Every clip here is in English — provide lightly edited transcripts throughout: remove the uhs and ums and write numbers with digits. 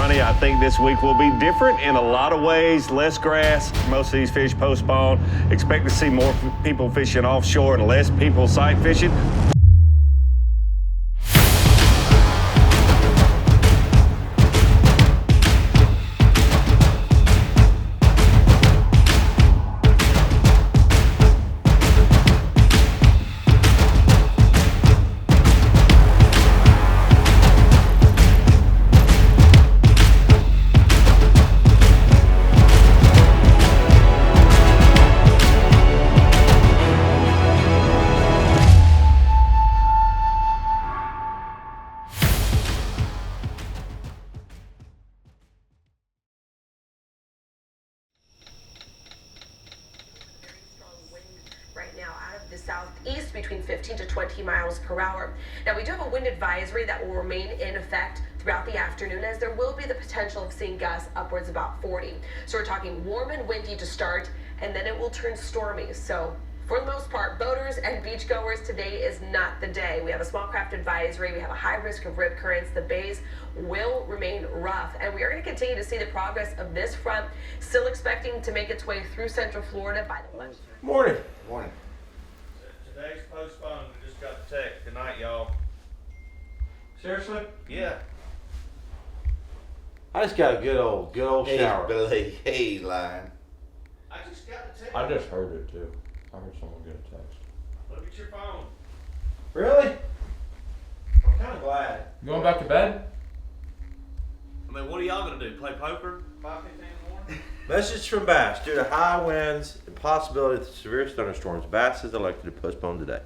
Johnny. I think this week will be different in a lot of ways. Less grass, most of these fish postponed. Expect to see more people fishing offshore and less people sight fishing. Right now out of the southeast between 15 to 20 miles per hour. Now we do have a wind advisory that will remain in effect throughout the afternoon, as there will be the potential of seeing gusts upwards about 40. So we're talking warm and windy to start, and then it will turn stormy. So for the most part, boaters and beachgoers, today is not the day. We have a small craft advisory. We have a high risk of rip currents. The bays will remain rough, and we are going to continue to see the progress of this front, still expecting to make its way through central Florida by the lunch. Morning. Morning. Today's postponed. We just got the text. Good night, y'all. Seriously? Yeah. I just got a good old shower. He's lying. I just got the text. I just heard it too. I heard someone get a text. Look at your phone. Really? I'm kind of glad. You going back to bed? I mean, what are y'all gonna do? Play poker? 5:15 in the morning? Message from Bass. Due to high winds and possibility of severe thunderstorms, Bass is elected to postpone today.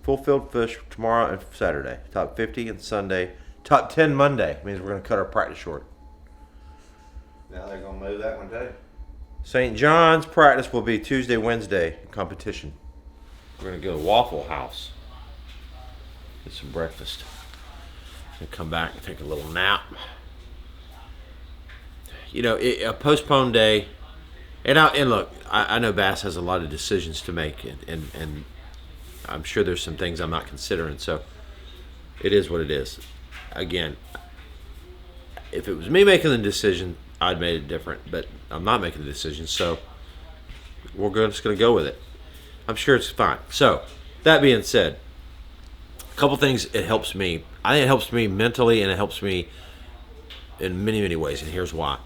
Full field fish tomorrow and Saturday. Top 50 and Sunday. Top 10 Monday. Means we're going to cut our practice short. Now they're gonna move that one too. St. John's practice will be Tuesday, Wednesday competition. We're going to go to Waffle House. Get some breakfast. And come back and take a little nap. You know, a postponed day, and look, I know Bass has a lot of decisions to make, and I'm sure there's some things I'm not considering, so it is what it is. Again, if it was me making the decision, I'd made it different, but I'm not making the decision, so we're just going to go with it. I'm sure it's fine. So, that being said, a couple things it helps me. I think it helps me mentally, and it helps me in many, many ways, and here's why.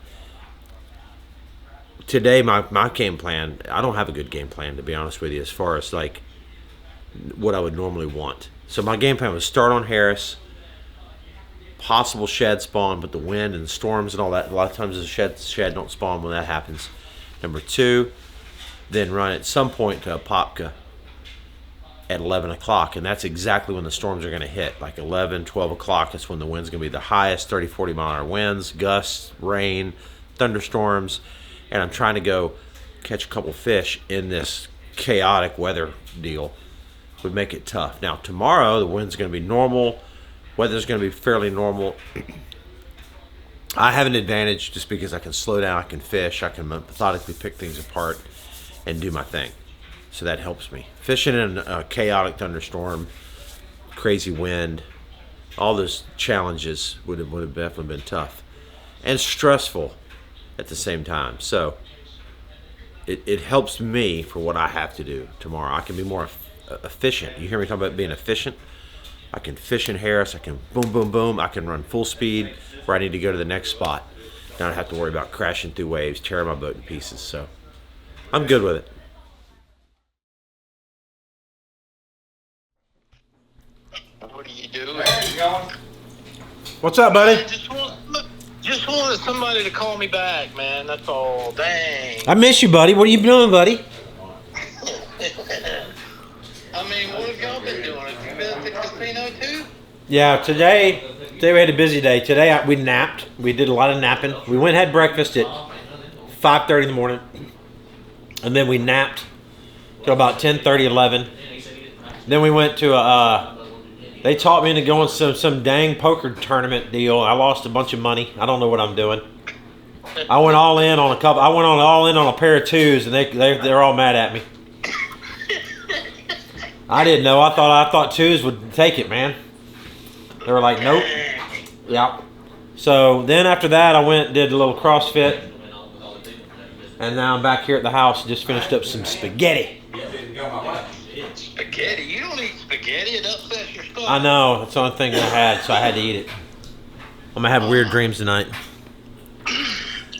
Today, my game plan, I don't have a good game plan, to be honest with you, as far as like what I would normally want. So my game plan was start on Harris, possible shad spawn, but the wind and the storms and all that, a lot of times the shad don't spawn when that happens. Number 2, then run at some point to Apopka at 11 o'clock, and that's exactly when the storms are going to hit, like 11, 12 o'clock. That's when the wind's going to be the highest, 30, 40 mile an hour winds, gusts, rain, thunderstorms. And I'm trying to go catch a couple fish in this chaotic weather deal. Would make it tough. Now tomorrow the wind's going to be normal, weather's going to be fairly normal. I have an advantage just because I can slow down, I can fish, I can methodically pick things apart and do my thing. So that helps me. Fishing in a chaotic thunderstorm, crazy wind, all those challenges would have definitely been tough and stressful at the same time. So it helps me for what I have to do tomorrow. I can be more efficient. You hear me talk about being efficient? I can fish in Harris. I can boom, boom, boom. I can run full speed where I need to go to the next spot. Don't have to worry about crashing through waves, tearing my boat to pieces. So I'm good with it. What are you doing? What's up, buddy? Just wanted somebody to call me back, man. That's all. Dang. I miss you, buddy. What are you doing, buddy? I mean, what have y'all been doing? Have you been at the casino too? Yeah, today we had a busy day. Today we napped. We did a lot of napping. We went and had breakfast at 5:30 in the morning, and then we napped till about 10:30, 11. Then we went to they taught me into going some dang poker tournament deal. I lost a bunch of money. I don't know what I'm doing. I went all in on a couple. I went all in on a pair of twos, and they're all mad at me. I didn't know. I thought twos would take it, man. They were like, nope. Yeah. So then after that, I went and did a little CrossFit. And now I'm back here at the house. Just finished up some spaghetti. Spaghetti? You don't eat spaghetti. It upsets your stomach. I know. That's the only thing I had, so I had to eat it. I'm going to have weird dreams tonight.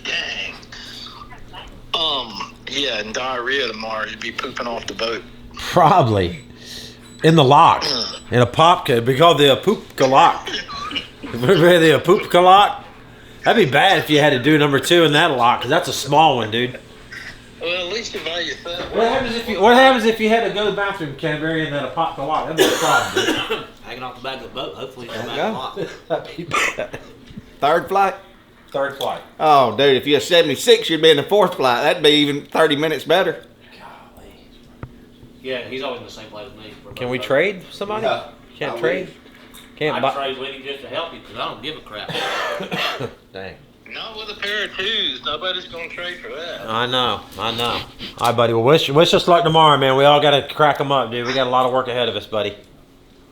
Dang. Yeah, and diarrhea tomorrow. You'd be pooping off the boat. Probably. In the lock. In a pop could be called the poopka lock. The poopka lock. That'd be bad if you had to do number 2 in that lock, because that's a small one, dude. Well, at least you buy yourself. What happens if you had to go to the bathroom, Canberry, and then a pop the lock? That'd be a problem, dude. Hanging off the back of the boat. Hopefully, it's back lock. That'd be bad. Third flight? Third flight. Oh, dude, if you're 76, you'd be in the 4th flight. That'd be even 30 minutes better. Yeah, he's always in the same place as me. Can we trade somebody? No. Can't trade? Can't I'd buy. trade with him just to help you because I don't give a crap. Dang. Not with a pair of 2s. Nobody's going to trade for that. I know. All right, buddy. Well, wish us luck tomorrow, man. We all got to crack them up, dude. We got a lot of work ahead of us, buddy.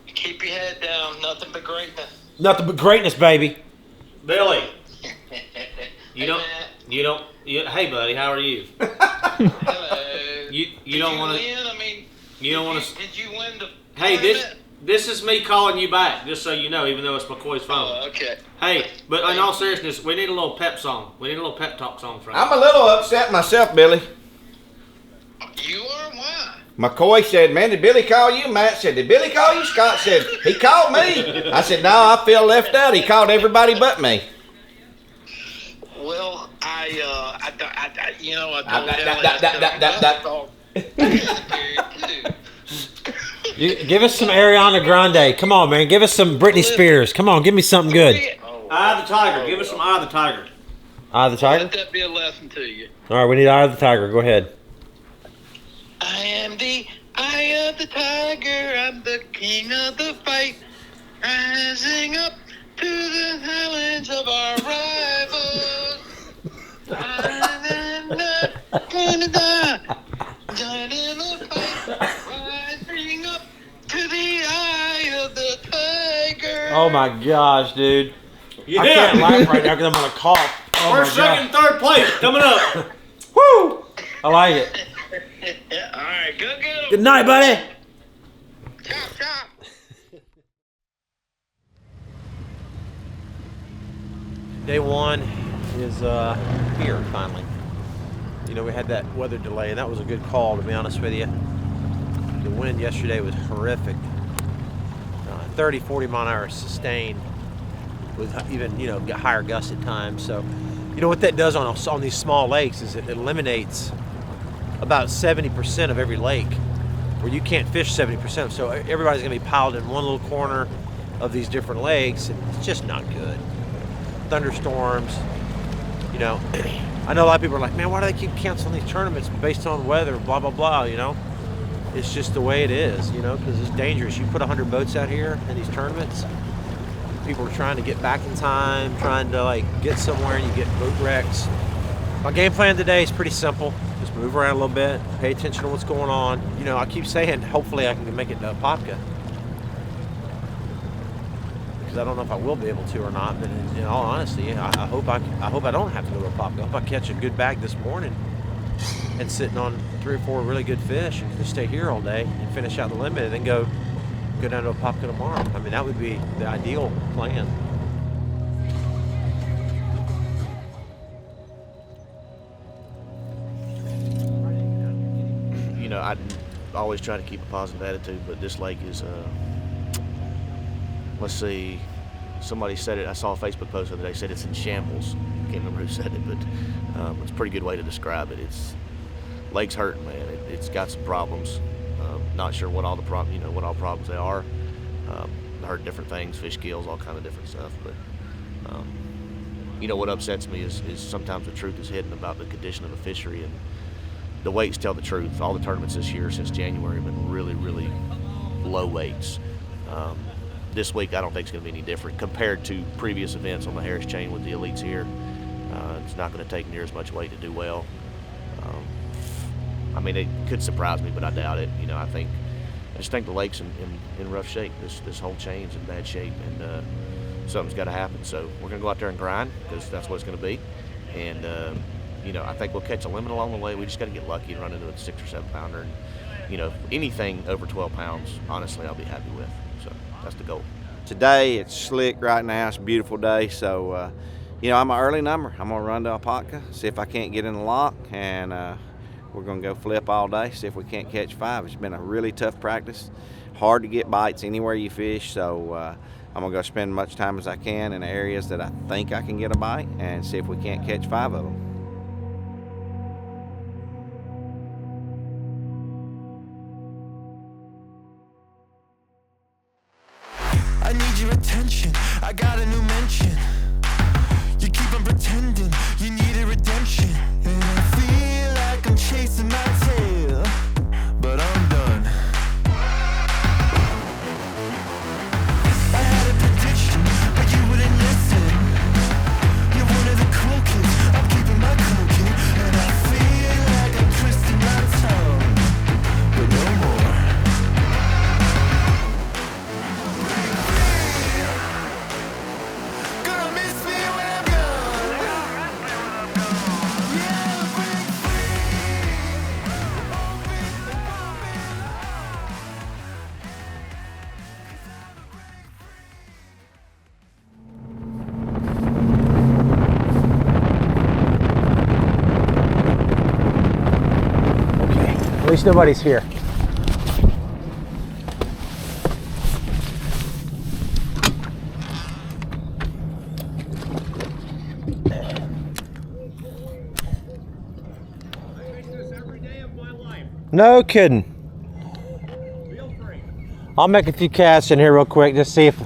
Keep your head down. Nothing but greatness. Nothing but greatness, baby. Billy, you Hey, don't. Hey, buddy, how are you? Hello. You don't want to. I mean, You don't want to. Did you win the Hey, tournament? this is me calling you back, just so you know, even though it's McCoy's phone. Oh, okay. Hey, but in all seriousness, we need a little pep song. We need a little pep talk song from you. I'm a little upset myself, Billy. You are? Why? McCoy said, man, did Billy call you? Matt said, did Billy call you? Scott said, he called me. I said, no, I feel left out. He called everybody but me. Well, I You give us some Ariana Grande. Come on, man. Give us some Britney Spears. Come on, give me something good. Eye of the Tiger. Give us some Eye of the Tiger. Eye of the Tiger? Let that be a lesson to you. All right, we need Eye of the Tiger. Go ahead. I am the eye of the tiger. I'm the king of the fight. Rising up to the highlands of our rivals. I'm not gonna die. Done in the fight. Rising up to the eye of the tiger. Oh my gosh, dude. Yeah. I can't laugh right now because I'm gonna cough. Oh First, my second, third place coming up. Woo! I like it. All right, go get 'em. Good night, buddy. Chop, chop. Day 1 is here finally. You know, we had that weather delay, and that was a good call, to be honest with you. The wind yesterday was horrific. 30, 40 mile an hour sustained with even, you know, higher gusts at times. So, you know, what that does on these small lakes is it eliminates about 70% of every lake where you can't fish 70%. So everybody's going to be piled in one little corner of these different lakes, and it's just not good. Thunderstorms, you know. I know a lot of people are like, man, why do they keep canceling these tournaments based on weather, blah, blah, blah, you know? It's just the way it is, you know, because it's dangerous. You put 100 boats out here in these tournaments, people are trying to get back in time, trying to, like, get somewhere, and you get boat wrecks. My game plan today is pretty simple. Just move around a little bit, pay attention to what's going on. You know, I keep saying, hopefully I can make it to Apopka. Because I don't know if I will be able to or not, but in all honesty, I hope I don't have to go to Apopka. I hope I catch a good bag this morning and sitting on 3 or 4 really good fish and just stay here all day and finish out the limit and then go down to Apopka tomorrow. I mean, that would be the ideal plan. You know, I always try to keep a positive attitude, but this lake is, let's see, somebody said it, I saw a Facebook post the other day, said it's in shambles. Can't remember who said it, but it's a pretty good way to describe it. Lake's hurting, man. It's got some problems. Not sure what all the what all problems they are. I heard different things, fish kills, all kind of different stuff, but you know what upsets me is sometimes the truth is hidden about the condition of the fishery, and the weights tell the truth. All the tournaments this year since January have been really, really low weights. This week I don't think it's going to be any different compared to previous events on the Harris chain with the elites here. It's not going to take near as much weight to do well. I mean, it could surprise me, but I doubt it. You know, I just think the lake's in rough shape. This whole chain's in bad shape, and something's got to happen. So we're going to go out there and grind, because that's what it's going to be. And, you know, I think we'll catch a limit along the way. We just got to get lucky and run into a 6 or 7 pounder. And, you know, anything over 12 pounds, honestly, I'll be happy with. So that's the goal. Today it's slick right now. It's a beautiful day. So, you know, I'm an early number. I'm gonna run to Apopka, see if I can't get in the lock, and we're gonna go flip all day, see if we can't catch 5. It's been a really tough practice. Hard to get bites anywhere you fish, so I'm gonna go spend as much time as I can in the areas that I think I can get a bite and see if we can't catch 5 of them. I need your attention, I got a new mention. You keep on pretending you need a redemption, and I feel like I'm chasing my tail, but I'm done. I had a prediction, but you wouldn't listen. You're one of the cool kids, I'm keeping my cool kid, and I feel like I'm twisting my tongue, but no more. Gonna miss me when I'm gone. Yeah, break free. Open the Okay, at least nobody's here. No kidding. I'll make a few casts in here real quick, just see if.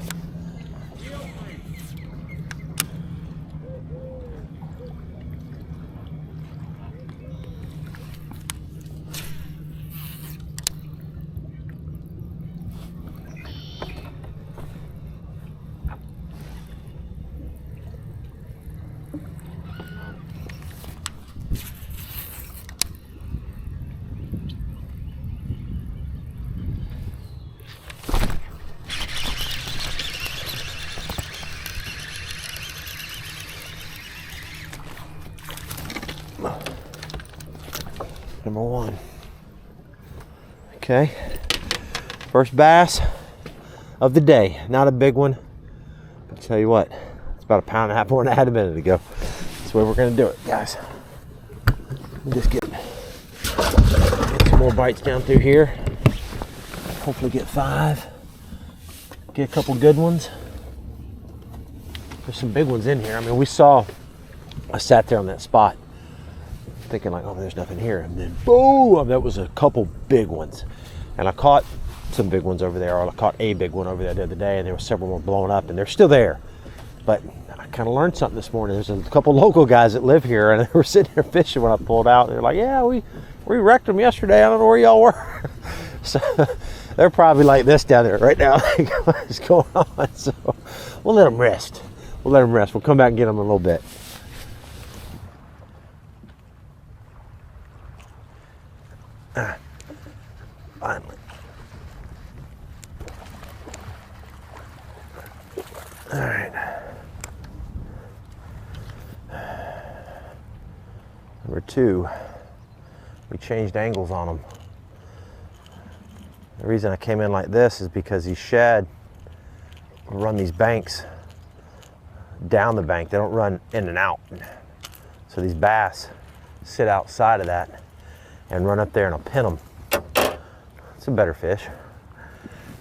Number 1. Okay, first bass of the day. Not a big one, but I'll tell you what, it's about 1.5 pounds more than I had a minute ago. That's the way we're gonna do it, guys. Just get some more bites down through here. Hopefully get 5. Get a couple good ones. There's some big ones in here. I mean, I sat there on that spot thinking like, oh, there's nothing here, and then boom, that was a couple big ones. And I caught some big ones over there, or I caught a big one over there the other day, and there were several more blowing up, and they're still there. But I kind of learned something this morning. There's a couple local guys that live here, and they were sitting there fishing when I pulled out. They're like, yeah, we wrecked them yesterday. I don't know where y'all were. So they're probably like this down there right now. Like, what is going on? So we'll let them rest. We'll come back and get them in a little bit. Finally. All right. Number 2, we changed angles on them. The reason I came in like this is because these shad run these banks down the bank. They don't run in and out. So these bass sit outside of that and run up there and I'll pin them. It's a better fish.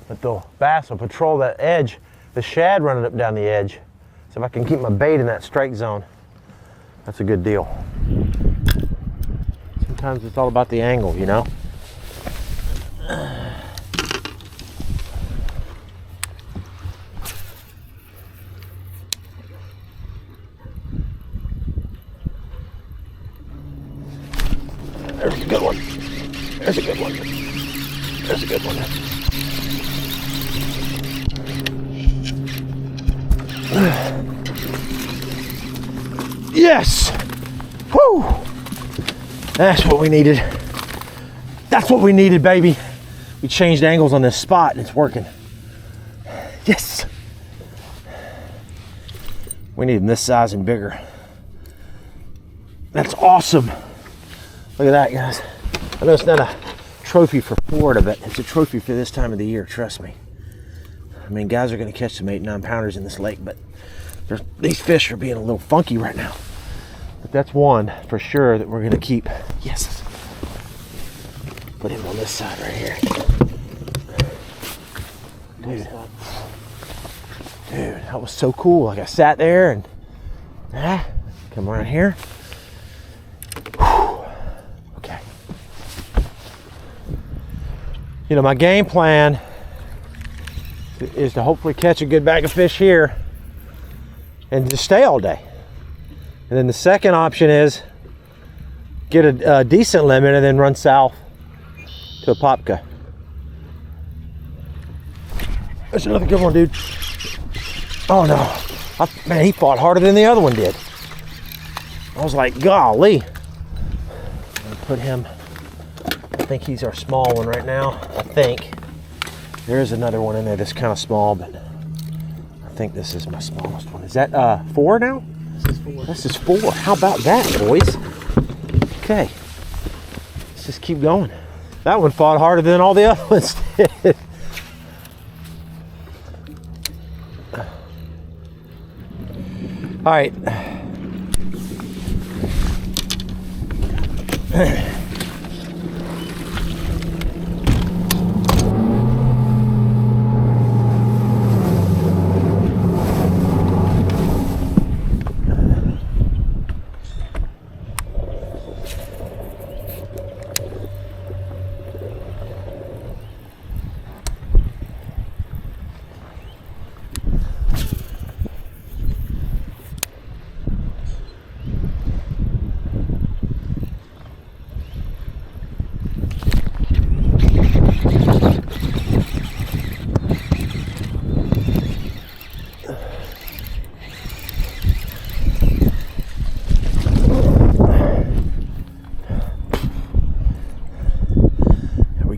But the bass will patrol that edge, the shad running up down the edge. So if I can keep my bait in that strike zone, that's a good deal. Sometimes it's all about the angle, you know? There's a good one. There's a good one. There's a good one. Yes! Woo! That's what we needed. That's what we needed, baby. We changed angles on this spot and it's working. Yes! We need them this size and bigger. That's awesome. Look at that, guys. I know it's not a trophy for Florida, but it's a trophy for this time of the year, trust me. I mean, guys are going to catch some 8-9 pounders in this lake, but these fish are being a little funky right now. But that's one for sure that we're going to keep. Yes. Put him on this side right here. Dude, that was so cool. Like I sat there and come around here. Whew. Okay. You know, my game plan is to hopefully catch a good bag of fish here and just stay all day. And then the second option is get a decent limit and then run south to a Popka. There's another good one, dude. Oh no, man, he fought harder than the other one did. I was like, golly. I'm gonna put him, I think he's our small one right now. I think. There is another one in there that's kind of small, but I think this is my smallest one. Is that 4 now? This is 4. How about that, boys? Okay, let's just keep going. That one fought harder than all the other ones did. All right.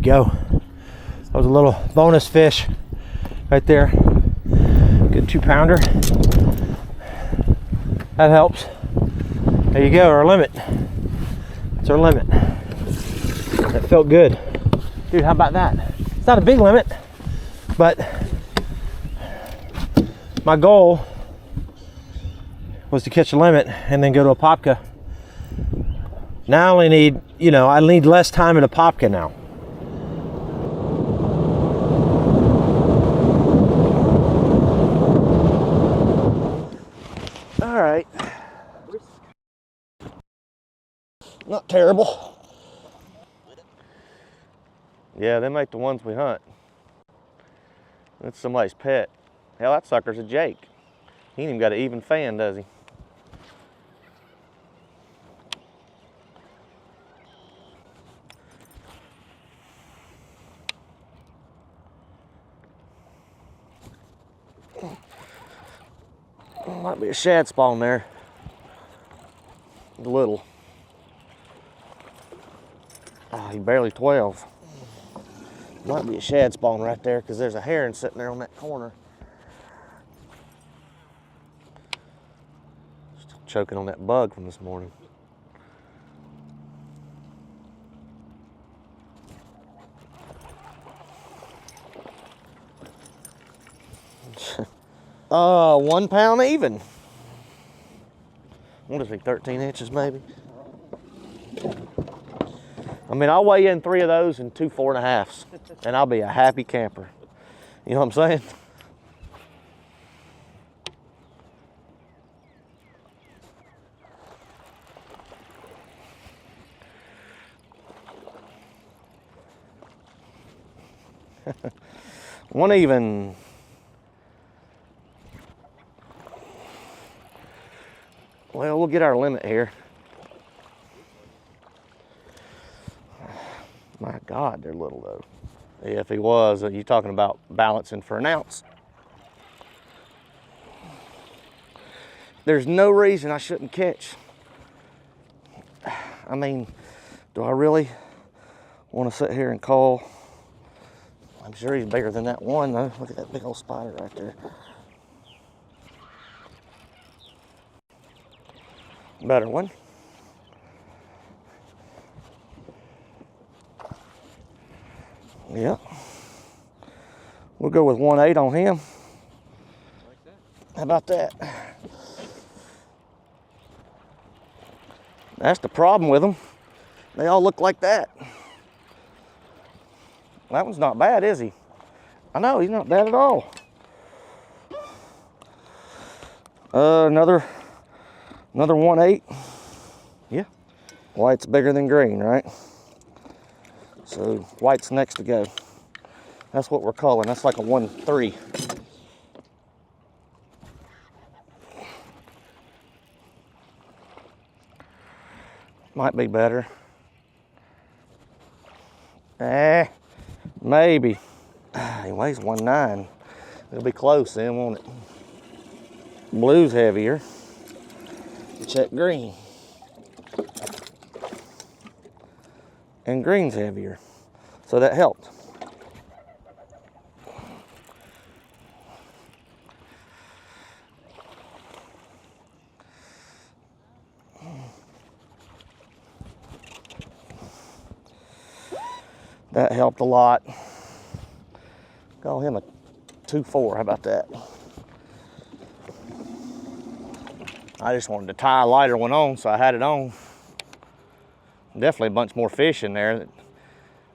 Go. That was a little bonus fish right there. Good 2-pounder. That helps. There you go, our limit. That's our limit. That felt good. Dude, how about that? It's not a big limit, but my goal was to catch a limit and then go to a Popka. Now I only need, I need less time at a Popka now. All right. Not terrible. Yeah, they make the ones we hunt. That's somebody's pet. Hell, that sucker's a Jake. He ain't even got an even fan, does he? Might be a shad spawn there. A little. Oh, he barely 12. Might be a shad spawn right there because there's a heron sitting there on that corner. Still choking on that bug from this morning. £1 pound even. What is he, 13 inches maybe? I mean, I'll weigh in 3 of those and 2 4.5s, and I'll be a happy camper. You know what I'm saying? One even. Well, we'll get our limit here. My God, they're little though. Yeah, if he was, you're talking about balancing for an ounce. There's no reason I shouldn't catch. I mean, do I really want to sit here and call? I'm sure he's bigger than that one though. Look at that big old spider right there. Better one. Yeah. We'll go with 1.8 on him. How about that? That's the problem with them. They all look like that. That one's not bad, is he? I know, he's not bad at all. Another 1.8. Yeah. White's bigger than green, right? So white's next to go. That's what we're calling. That's like a 1.3. Might be better. Maybe. He weighs 1.9. It'll be close then, won't it? Blue's heavier. Check green. And green's heavier. So that helped. That helped a lot. Call him a 2.4. How about that? I just wanted to tie a lighter one on, so I had it on. Definitely a bunch more fish in there.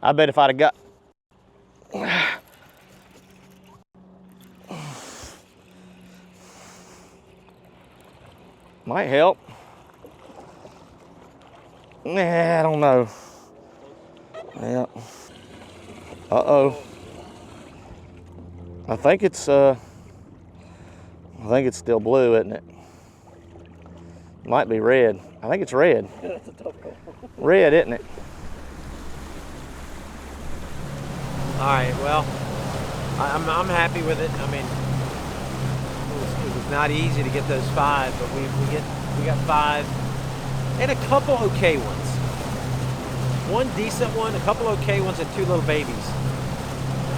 I bet if I'd have got... Might help. Nah, I don't know. Yeah. Uh-oh. I think it's still blue, isn't it? Might be red. I think it's red. That's a tough call. Red, isn't it? All right, well, I'm happy with it. I mean, it was not easy to get those 5, but we got 5 and a couple okay ones. One decent one, a couple okay ones, and 2 little babies.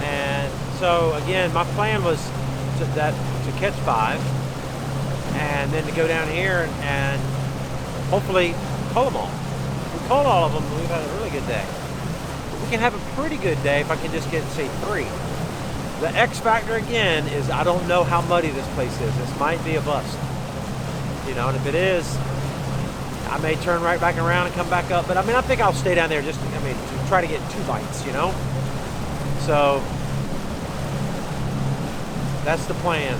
And so again, my plan was to catch 5, and then to go down here and hopefully cull them all. If we cull all of them, we've had a really good day. We can have a pretty good day if I can just get, say, 3. The X factor again is I don't know how muddy this place is. This might be a bust, you know. And if it is, I may turn right back around and come back up. But I mean, I think I'll stay down there just, I mean, to try to get 2 bites, you know. So that's the plan.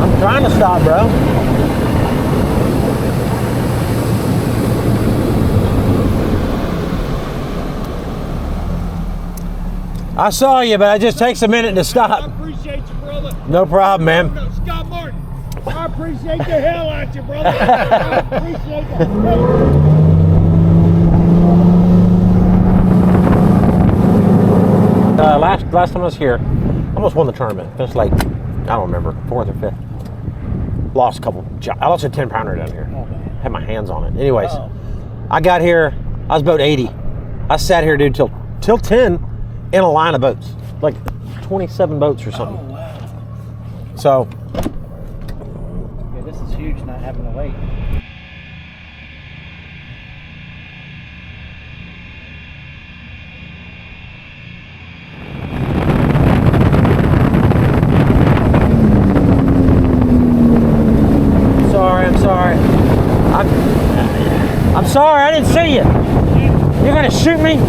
I'm trying to stop, bro. I saw you, but it just takes a minute to stop. I appreciate you, brother. No problem, man. No, Scott Martin, I appreciate the hell out you, brother. I appreciate that. Last time I was here, I almost won the tournament. Finished like, I don't remember, 4th or 5th. Lost a couple. I lost a 10-pounder down here. Oh, had my hands on it. Anyways, I got here. I was boat 80. I sat here, dude, till 10 in a line of boats, like 27 boats or something. Oh, wow. So. Yeah, this is huge not having to wait. I'm sorry, I didn't see you. You're gonna shoot me?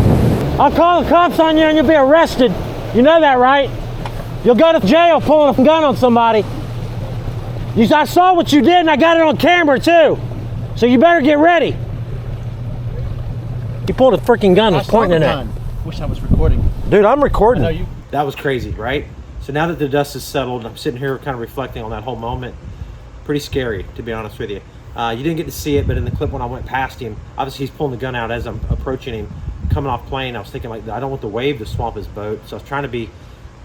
I'll call the cops on you and you'll be arrested. You know that, right? You'll go to jail pulling a gun on somebody. I saw what you did and I got it on camera too. So you better get ready. He pulled a freaking gun and was pointing at it. Wish I was recording. Dude, I'm recording. I know you. That was crazy, right? So now that the dust is settled, I'm sitting here kind of reflecting on that whole moment. Pretty scary, to be honest with you. You didn't get to see it, but in the clip when I went past him, obviously he's pulling the gun out as I'm approaching him, coming off plane. I was thinking, like, I don't want the wave to swamp his boat, so I was trying to be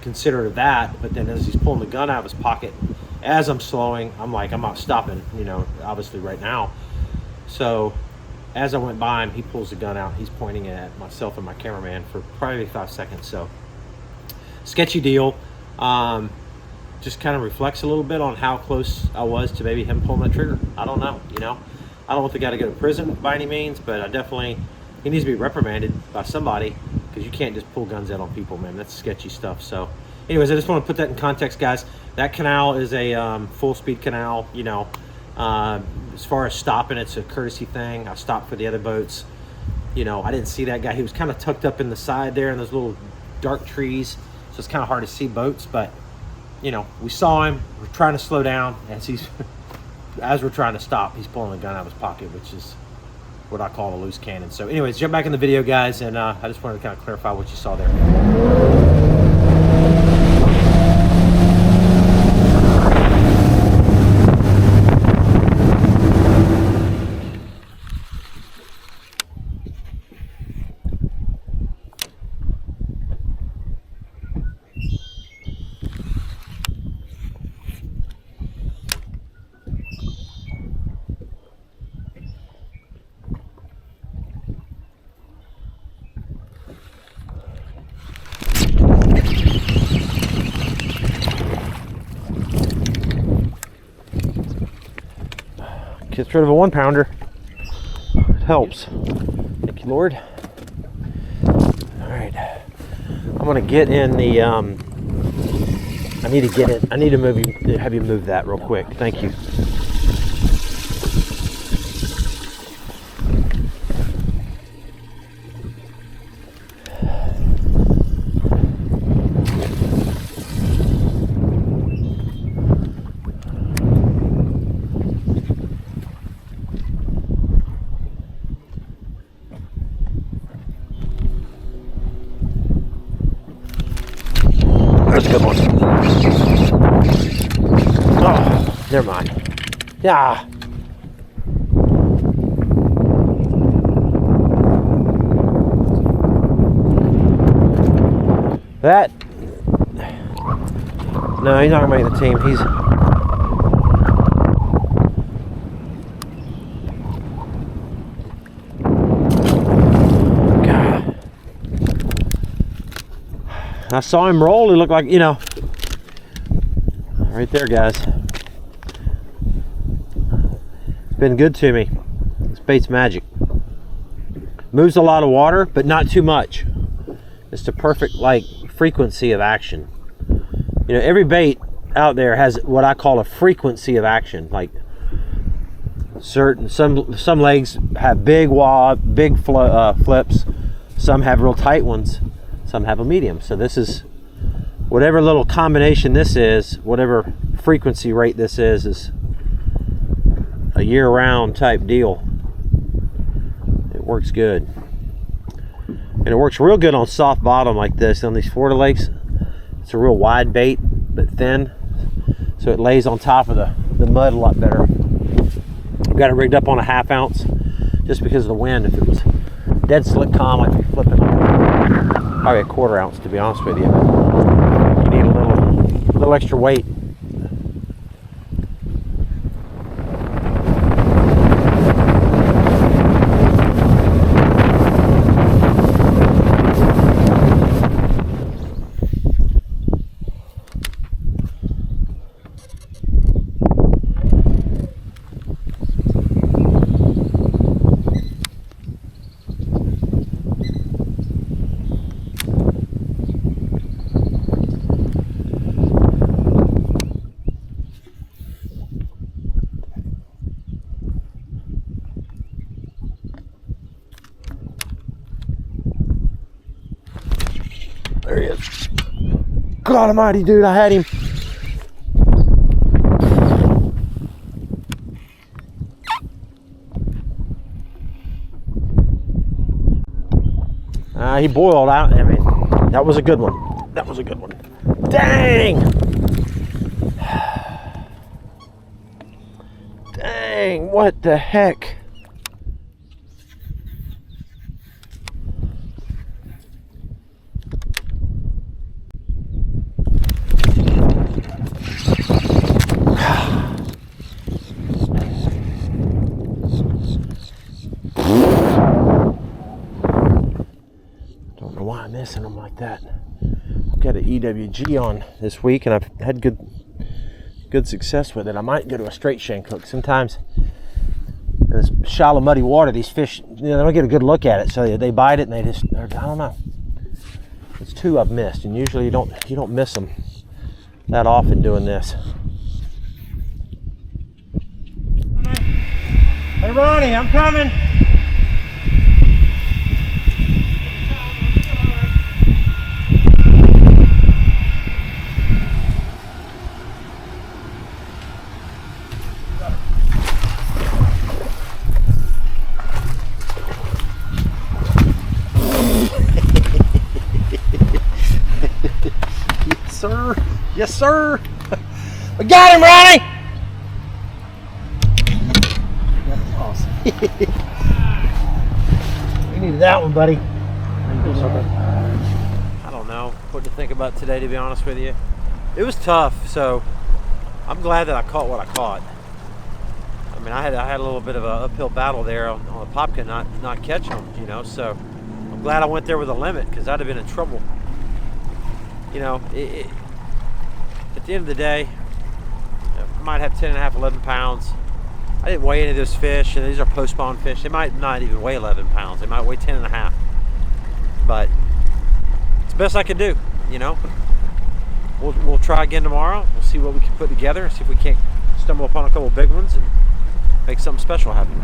considerate of that. But then as he's pulling the gun out of his pocket, as I'm slowing, I'm like, I'm not stopping, you know, obviously right now. So as I went by him, he pulls the gun out. He's pointing at myself and my cameraman for probably 5 seconds. So sketchy deal. Just kind of reflects a little bit on how close I was to maybe him pulling that trigger. I don't know, you know. I don't want the guy to go to prison by any means, but I definitely, he needs to be reprimanded by somebody, because you can't just pull guns out on people, man. That's sketchy stuff. So anyways, I just want to put that in context, guys. That canal is a full speed canal, you know. As far as stopping, it's a courtesy thing. I stopped for the other boats. You know, I didn't see that guy. He was kind of tucked up in the side there in those little dark trees, so it's kind of hard to see boats, but you know, we saw him. We're trying to slow down as we're trying to stop, he's pulling a gun out of his pocket, which is what I call a loose cannon. So anyways, jump back in the video, guys, and I just wanted to kind of clarify what you saw there. Gets rid of a 1-pounder. It helps. Thank you, Lord. All right, I'm gonna get in the. I need to get it. I need to have you move that real quick. Thank you. That's a good one. Oh, never mind. Yeah. That. No, he's not gonna make the team. He's. I saw him roll. He looked like, you know, right there, guys. It's been good to me. This bait's magic. Moves a lot of water, but not too much. It's the perfect, like, frequency of action. You know, every bait out there has what I call a frequency of action. Like, some legs have big flips. Some have real tight ones. Some have a medium. So this is whatever little combination this is, whatever frequency rate this is a year-round type deal. It works good, and it works real good on soft bottom like this. On these Florida lakes, it's a real wide bait but thin, so it lays on top of the mud a lot better. I've got it rigged up on a 1/2 ounce just because of the wind. If it was dead slick calm, I'd be flipping probably a 1/4 ounce, to be honest with you. You need a little extra weight. There he is. God almighty, dude, I had him. He boiled out. I mean, that was a good one. That was a good one. Dang! Dang, what the heck? Missing them like that. got an EWG on this week, and I've had good success with it. I might go to a straight shank hook. Sometimes in this shallow, muddy water, these fish, they don't get a good look at it, so they bite it and I don't know. It's 2 I've missed, and usually you don't miss them that often doing this. Hey Ronnie, I'm coming. Yes, sir. We got him, Ronnie. That's awesome. We needed that one, buddy. I don't know what to think about today, to be honest with you. It was tough, so I'm glad that I caught what I caught. I mean, I had a little bit of an uphill battle there on a popka, not catching them, you know. So I'm glad I went there with a limit, because I'd have been in trouble. You know, at the end of the day, I might have 10 and a half, 11 pounds. I didn't weigh any of those fish, and these are post-spawn fish. They might not even weigh 11 pounds. They might weigh 10 and a half. But it's the best I could do, you know. We'll try again tomorrow. We'll see what we can put together, see if we can't stumble upon a couple big ones and make something special happen.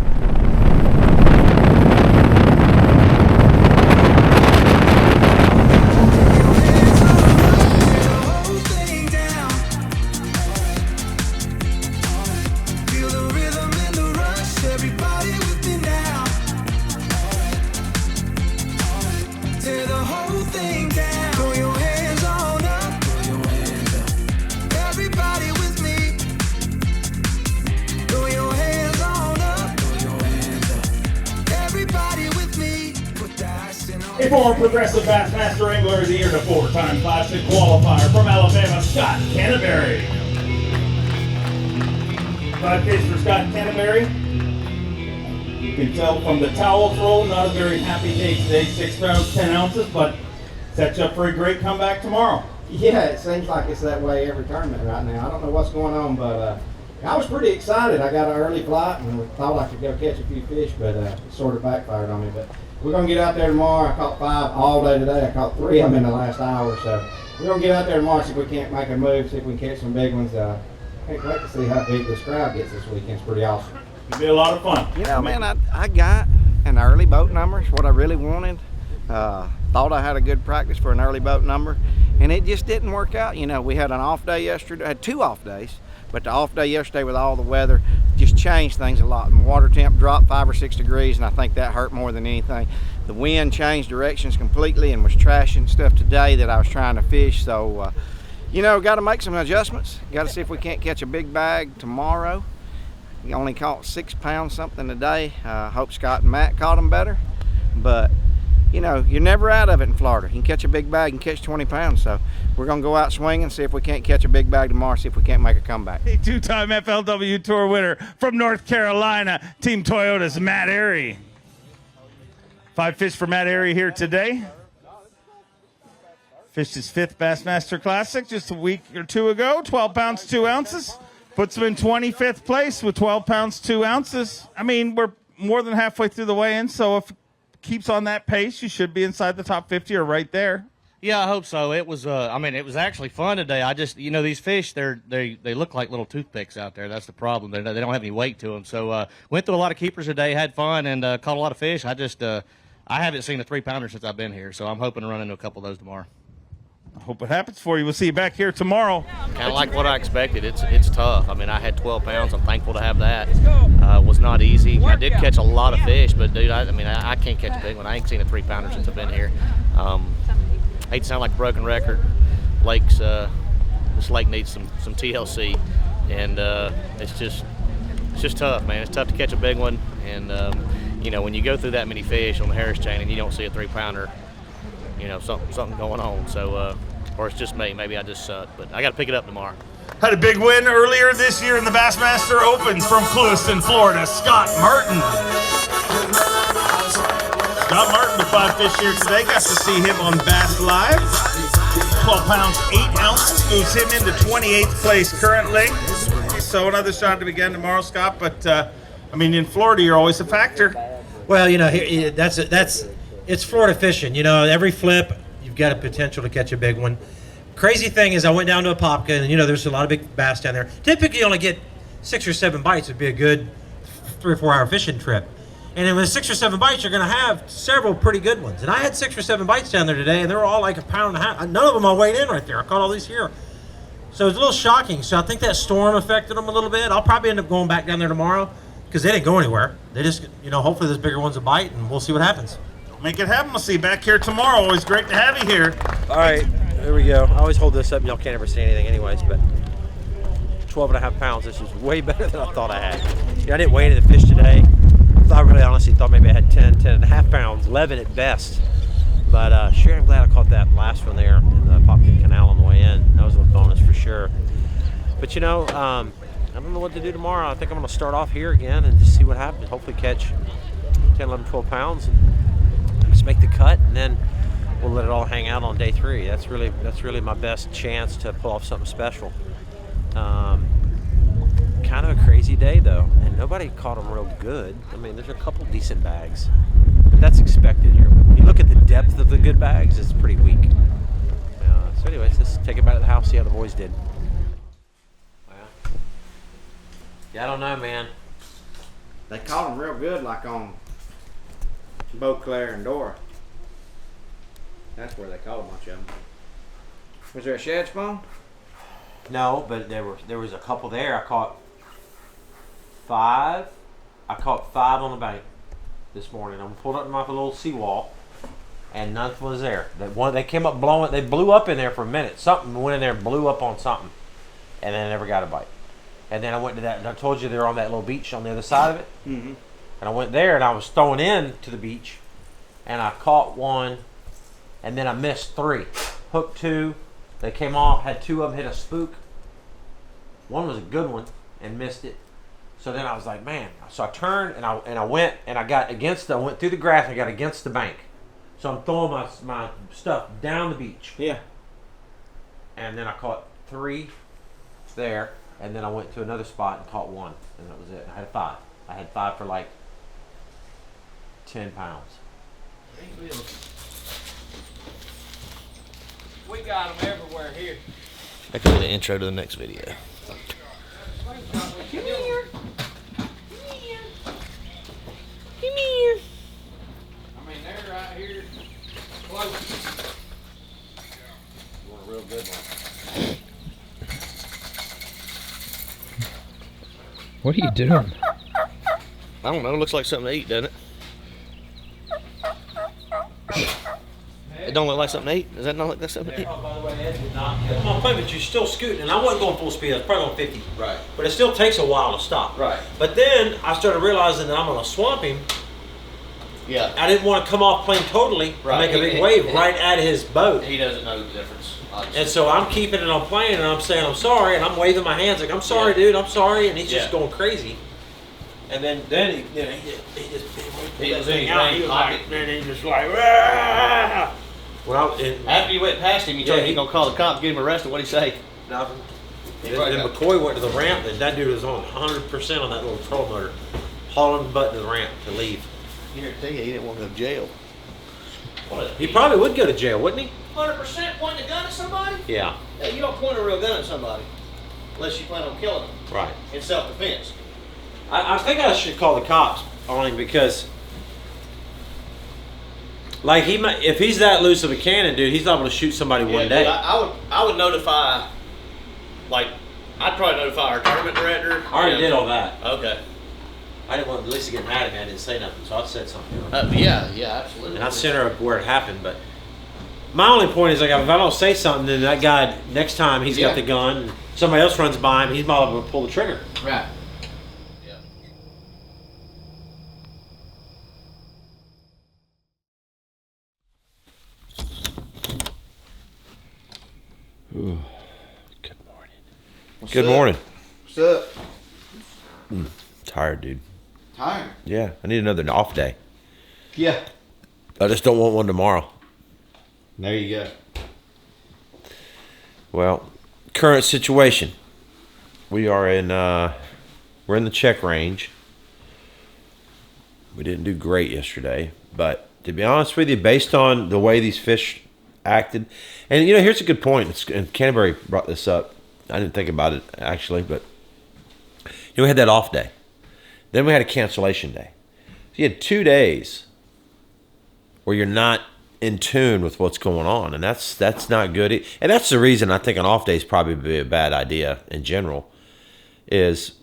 A former progressive Bassmaster Angler of the Year and a 4-time Classic qualifier from Alabama, Scott Canterbury. 5 fish for Scott Canterbury. You can tell from the towel throw, not a very happy day today, 6 pounds, 10 ounces, but sets you up for a great comeback tomorrow. Yeah, it seems like it's that way every tournament right now. I don't know what's going on, but I was pretty excited. I got an early flight and thought I could go catch a few fish, but it sort of backfired on me. But we're going to get out there tomorrow. I caught 5 all day today. I caught 3 of them in the last hour. So we're going to get out there tomorrow, see if we can't make a move, see if we can catch some big ones. I can't wait to see how big this crowd gets this weekend. It's pretty awesome. It'll be a lot of fun. You know, man, I got an early boat number. It's what I really wanted. Thought I had a good practice for an early boat number, and it just didn't work out. You know, we had an off day yesterday. Had 2 off days, but the off day yesterday with all the weather just changed things a lot. The water temp dropped 5 or 6 degrees, and I think that hurt more than anything. The wind changed directions completely and was trashing stuff today that I was trying to fish. So, you know, got to make some adjustments. Got to see if we can't catch a big bag tomorrow. We only caught 6 pounds something today. Hope Scott and Matt caught them better, but you know, you're never out of it in Florida. You can catch a big bag and catch 20 pounds. So we're going to go out swinging, see if we can't catch a big bag tomorrow, see if we can't make a comeback. A 2-time FLW Tour winner from North Carolina, Team Toyota's Matt Airy. 5 fish for Matt Airy here today. Fished his 5th Bassmaster Classic just a week or 2 ago, 12 pounds, 2 ounces. Puts him in 25th place with 12 pounds, 2 ounces. I mean, we're more than halfway through the weigh-in, so if keeps on that pace, you should be inside the top 50 or right there. Yeah, I hope so. It was, I mean, it was actually fun today. I just, you know, these fish, they look like little toothpicks out there. That's the problem. They don't have any weight to them. So went through a lot of keepers today, had fun, and caught a lot of fish. I just, I haven't seen a 3-pounder since I've been here, so I'm hoping to run into a couple of those tomorrow. I hope it happens for you. We'll see you back here tomorrow. Kind of like what I expected. It's tough. I mean, I had 12 pounds. I'm thankful to have that. Was not easy. I did catch a lot of fish, but dude, I mean, I can't catch a big one. I ain't seen a 3-pounder since I've been here. Hate to sound like a broken record. This lake needs some TLC, and it's just tough, man. It's tough to catch a big one, and you know, when you go through that many fish on the Harris chain and you don't see a 3-pounder, you know, something going on. So, or it's just me. Maybe I just suck, but I got to pick it up tomorrow. Had a big win earlier this year in the Bassmaster Opens from Clewiston, Florida, Scott Martin. Scott Martin with 5 fish here today. Got to see him on Bass Live. 12 pounds, 8 ounces. Moves him into 28th place currently. So another shot to begin tomorrow, Scott. But, I mean, in Florida, you're always a factor. Well, you know, it's Florida fishing. You know, every flip, you've got a potential to catch a big one. Crazy thing is, I went down to Apopka, and you know, there's a lot of big bass down there. Typically, you only get 6 or 7 bites. It'd be a good 3 or 4 hour fishing trip. And then with 6 or 7 bites, you're going to have several pretty good ones. And I had 6 or 7 bites down there today, and they were all like 1.5 pounds. None of them I weighed in right there. I caught all these here. So it's a little shocking. So I think that storm affected them a little bit. I'll probably end up going back down there tomorrow because they didn't go anywhere. They just, you know, hopefully those bigger ones will bite, and we'll see what happens. Make it happen. We'll see you back here tomorrow. Always great to have you here. All right, there we go. I always hold this up, and y'all can't ever see anything anyways, but 12.5 pounds. This is way better than I thought I had. You know, I didn't weigh any of the fish today. I really honestly thought maybe I had 10.5 pounds, 11 at best. But sure, I'm glad I caught that last one there in the Popkin Canal on the way in. That was a bonus for sure. But you know, I don't know what to do tomorrow. I think I'm going to start off here again and just see what happens. Hopefully catch 10, 11, 12 pounds and just make the cut, and then we'll let it all hang out on day 3. That's really my best chance to pull off something special. Kind of a crazy day though, and nobody caught them real good. I mean, there's a couple decent bags, but that's expected here. When you look at the depth of the good bags, it's pretty weak. So anyways, let's take it back to the house, see how the boys did. Well, yeah, I don't know, man. They caught them real good, like on Beauclair and Dora. That's where they caught a bunch of them. Was there a shad spawn? No, but there was a couple there. I caught 5. I caught 5 on the bank this morning. I pulled up to my little seawall, and nothing was there. They came up blowing. They blew up in there for a minute. Something went in there and blew up on something, and then I never got a bite. And then I went to that, and I told you they were on that little beach on the other side of it. Mm-hmm. And I went there, and I was throwing in to the beach, and I caught 1, and then I missed 3. Hooked 2. They came off, had 2 of them hit a spook. 1 was a good one, and missed it. So then I was like, man. So I turned, and I went, and I went through the grass, and I got against the bank. So I'm throwing my stuff down the beach. Yeah. And then I caught 3 there, and then I went to another spot and caught 1, and that was it. I had 5. I had 5 for like 10 pounds. We got them everywhere here. That could be the intro to the next video. Come here. Come here. I mean, they're right here close. You want a real good one. What are you doing? I don't know. It looks like something to eat, doesn't it? It don't look like something to eat. Does that not look like something to eat? Oh, by the way, Ed did not. I'm on plane, but you're still scooting, and I wasn't going full speed. I was probably on 50. Right. But it still takes a while to stop. Right. But then I started realizing that I'm going to swamp him. Yeah. I didn't want to come off plane totally and make a big wave right at his boat. He doesn't know the difference. Obviously. And so I'm keeping it on plane, and I'm saying I'm sorry, and I'm waving my hands like, I'm sorry, dude, I'm sorry, and he's just going crazy. And then he just pulled that thing out. He was like, and he just like, Rah! After you went past him, you told him he's going to call the cops, get him arrested. What'd he say? Nothing. And then McCoy went to the ramp, and that dude was on 100% on that little troll motor, hauling the butt to the ramp to leave. Here, I tell you, he didn't want to go to jail. He probably would go to jail, wouldn't he? 100% pointing a gun at somebody? Yeah. Yeah, you don't point a real gun at somebody unless you plan on killing them. Right. In self-defense. I think I should call the cops on him because, like, if he's that loose of a cannon, dude, he's liable to shoot somebody one day. Dude, I would notify, like, I'd probably notify our tournament director. I already did all that. Okay. I didn't want Lisa to get mad at me. I didn't say nothing, so I said something. Yeah, absolutely. And I sent her where it happened, but my only point is, like, if I don't say something, then that guy, next time he's got the gun, and somebody else runs by him, he's liable to pull the trigger. Right. Ooh. Good morning. Good morning. What's up? Tired, dude. Tired? Yeah, I need another off day. Yeah. I just don't want one tomorrow. There you go. Well, current situation. We are in we're in the check range. We didn't do great yesterday, but to be honest with you, based on the way these fish acted, and here's a good point. And Canterbury brought this up. I didn't think about it actually, but we had that off day. Then we had a cancellation day. So you had 2 days where you're not in tune with what's going on, and that's not good. And that's the reason I think an off day is probably be a bad idea in general. It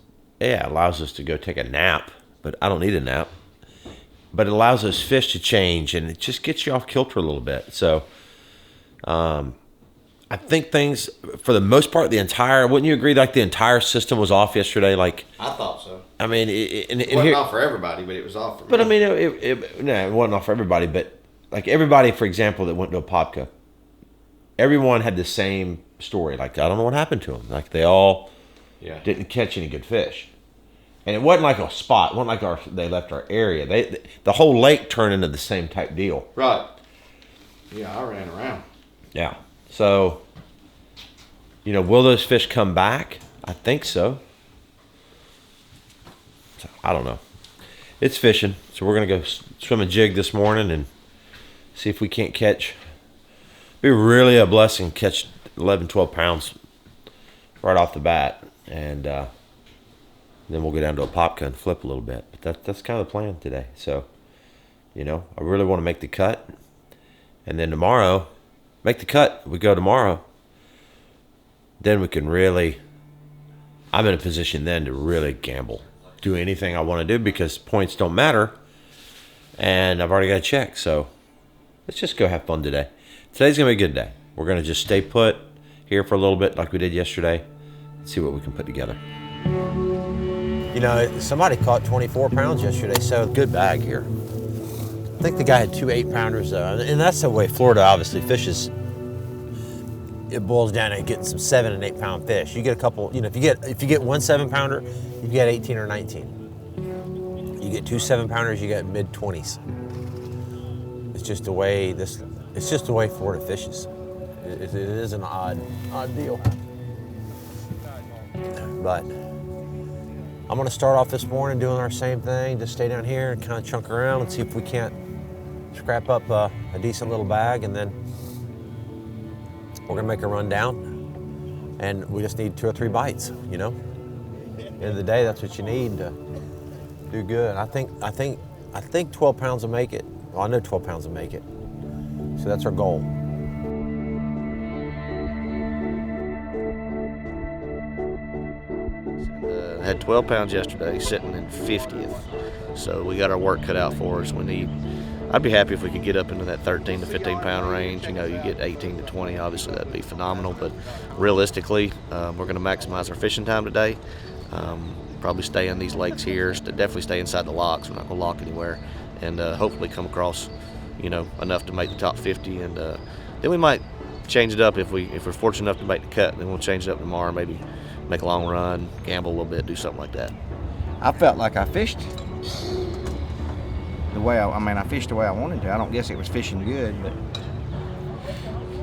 allows us to go take a nap, but I don't need a nap. But it allows those fish to change, and it just gets you off kilter a little bit. So, I think things, for the most part, wouldn't you agree, like the entire system was off yesterday? Like, I thought so. I mean, It wasn't off for everybody, but it was off for me. But I mean, it wasn't off for everybody. But like everybody, for example, that went to Apopka, everyone had the same story. Like, I don't know what happened to them. Like, they all didn't catch any good fish. And it wasn't like a spot. It wasn't like they left our area. The whole lake turned into the same type deal. Right. Yeah, I ran around. Yeah. So, will those fish come back? I think so. I don't know. It's fishing. So we're going to go swim a jig this morning and see if we can't catch. It'd be really a blessing to catch 11, 12 pounds right off the bat. And then we'll go down to Apopka and flip a little bit. But that's kind of the plan today. So, I really want to make the cut. And then tomorrow, make the cut. We go tomorrow. Then we can really, I'm in a position then to really gamble. Do anything I want to do because points don't matter. And I've already got a check. So let's just go have fun today. Today's going to be a good day. We're going to just stay put here for a little bit like we did yesterday. See what we can put together. Somebody caught 24 pounds yesterday, so good bag here. I think the guy had 2 8-pounders, and that's the way Florida obviously fishes. It boils down to getting some 7 and 8 pound fish. You get a couple, if you get 1 7-pounder, you get 18 or 19. You get 2 7-pounders, you get mid 20s. It's just the way Florida fishes. It is an odd deal. But I'm going to start off this morning doing our same thing. Just stay down here and kind of chunk around and see if we can't scrap up a decent little bag, and then we're going to make a run down. And we just need 2 or 3 bites, At the end of the day, that's what you need to do good. I think 12 pounds will make it. Well, I know 12 pounds will make it. So that's our goal. Had 12 pounds yesterday, sitting in 50th. So we got our work cut out for us. I'd be happy if we could get up into that 13 to 15 pound range. You get 18 to 20, obviously that'd be phenomenal. But realistically, we're going to maximize our fishing time today. Probably stay in these lakes here. Definitely stay inside the locks. We're not going to lock anywhere. And hopefully come across, enough to make the top 50. And then we might change it up if we're fortunate enough to make the cut. Then we'll change it up tomorrow. Maybe make a long run, gamble a little bit, do something like that. I felt like I fished the way I fished the way I wanted to. I don't guess it was fishing good, but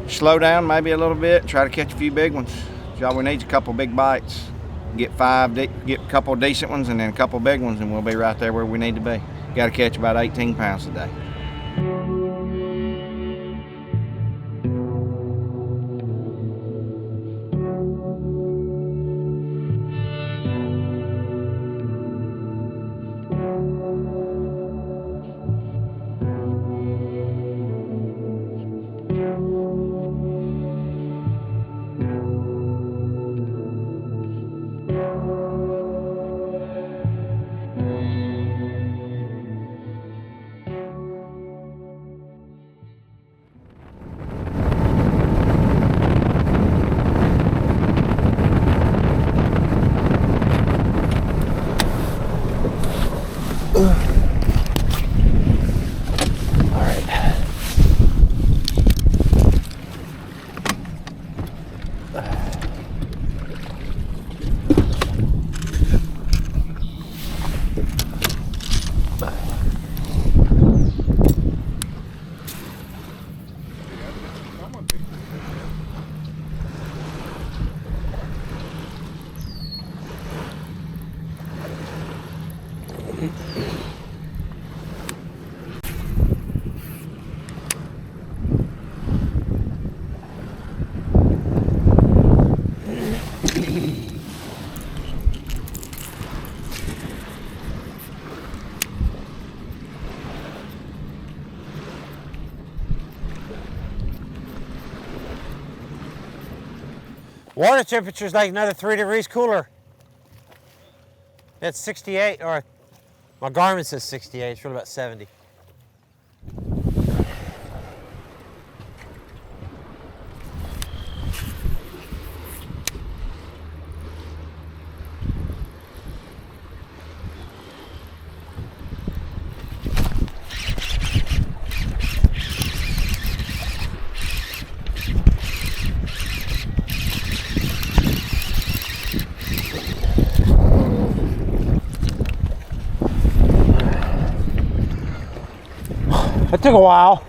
slow down maybe a little bit, try to catch a few big ones. All we need is a couple big bites. Get a couple decent ones and then a couple big ones, and we'll be right there where we need to be. Got to catch about 18 pounds a day. Water temperature is like another 3 degrees cooler. It's 68, or my Garmin says 68. It's really about 70. It took a while.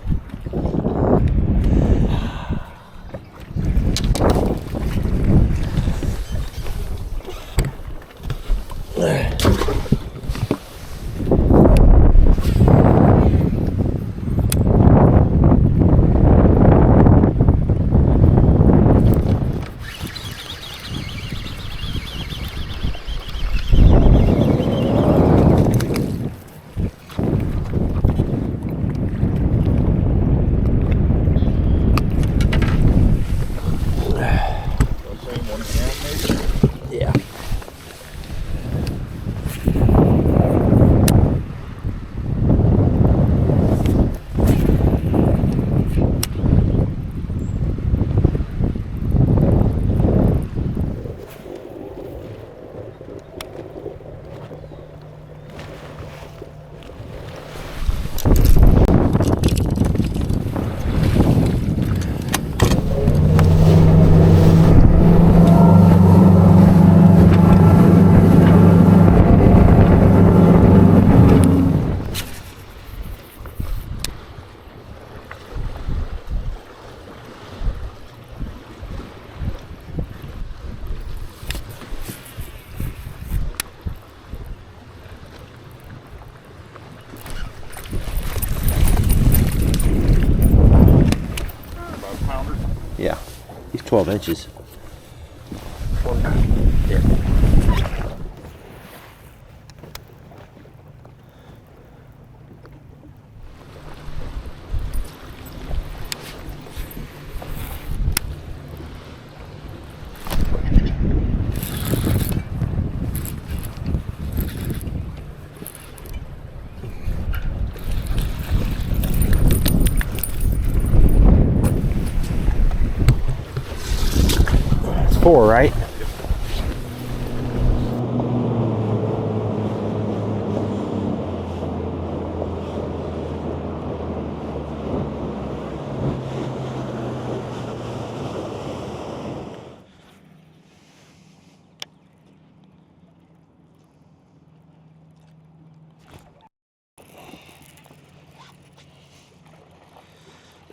Yeah. Yeah, he's 12 inches. Yeah. It's 4, right?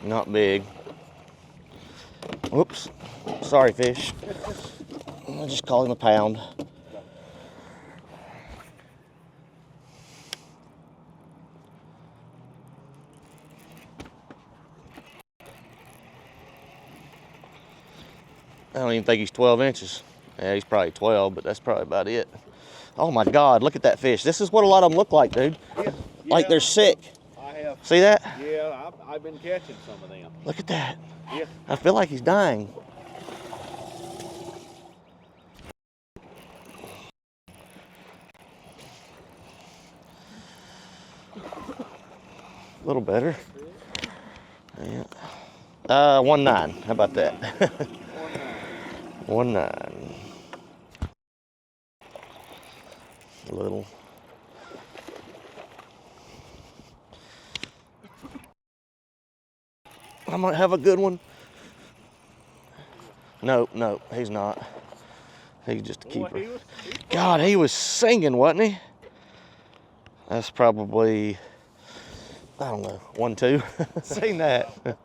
Not big. Whoops. Sorry, fish. I'll just call him a pound. I don't even think he's 12 inches. Yeah, he's probably 12, but that's probably about it. Oh my God, look at that fish. This is what a lot of them look like, dude. Yeah, Like they're sick. I have. See that? Yeah, I've been catching some of them. Look at that. Yeah. I feel like he's dying. A little better. Yeah. 1.9. How about that? 1.9. A little. I might have a good one. No, he's not. He's just a keeper. God, he was singing, wasn't he? That's probably, I don't know, 1-2. Seen that.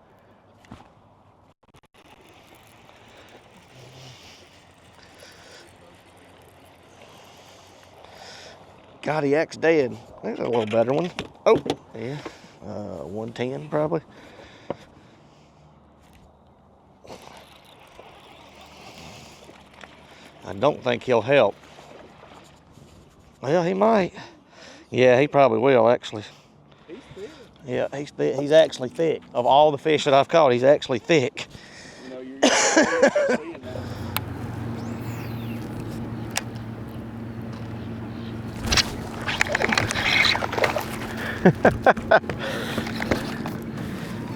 God, he acts dead. There's a little better one. Oh, yeah. 110 probably. I don't think he'll help. Well, he might. Yeah, he probably will, actually. He's thick. Yeah, he's thick. He's actually thick. Of all the fish that I've caught, he's actually thick. You know, you're seeing that.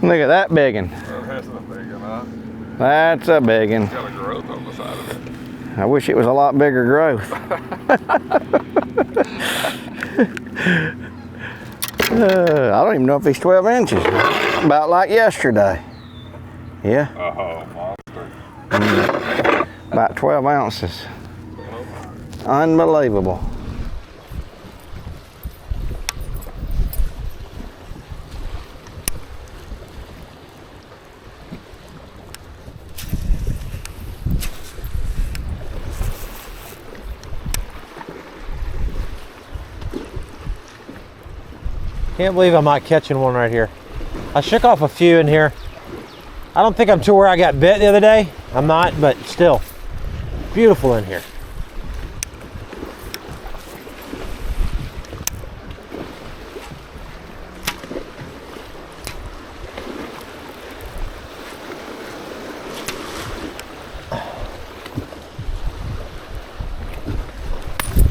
Look at that biggin. That's a big one, huh? That's a biggin. Got a growth on the side of it. I wish it was a lot bigger growth. I don't even know if he's 12 inches. About like yesterday. Yeah. Oh, monster. About 12 ounces. Unbelievable. Can't believe I'm not catching one right here. I shook off a few in here. I don't think I'm to where I got bit the other day. I'm not, but still. Beautiful in here.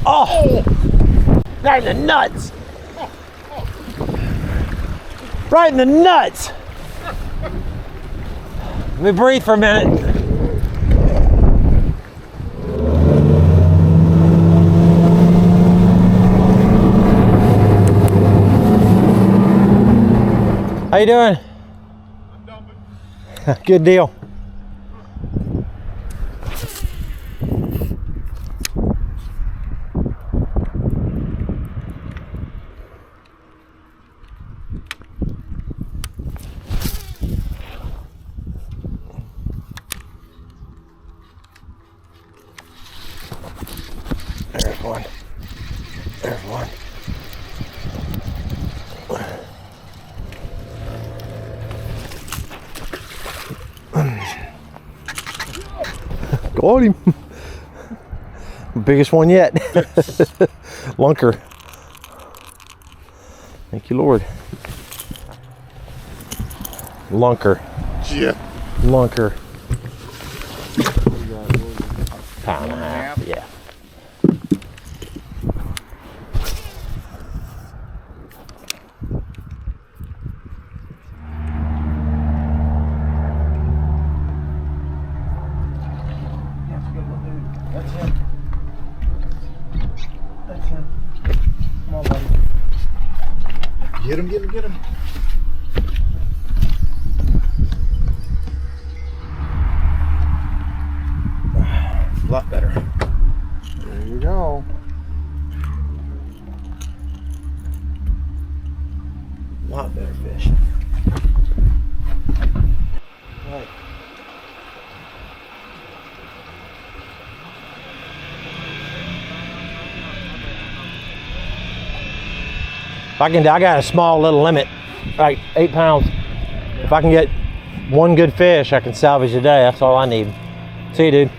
Oh! Right in the nuts! Right in the nuts! Let me breathe for a minute. How you doing? I'm dumping. Good deal. There's one. There's one. Got him. Biggest one yet. Lunker. Thank you, Lord. Lunker. Yeah. Lunker. Pound and a half. Yeah. Get him, get him, get him. A lot better. There you go. A lot better fish. Right. I got a small little limit, like 8 pounds. If I can get one good fish, I can salvage a day. That's all I need. See you, dude.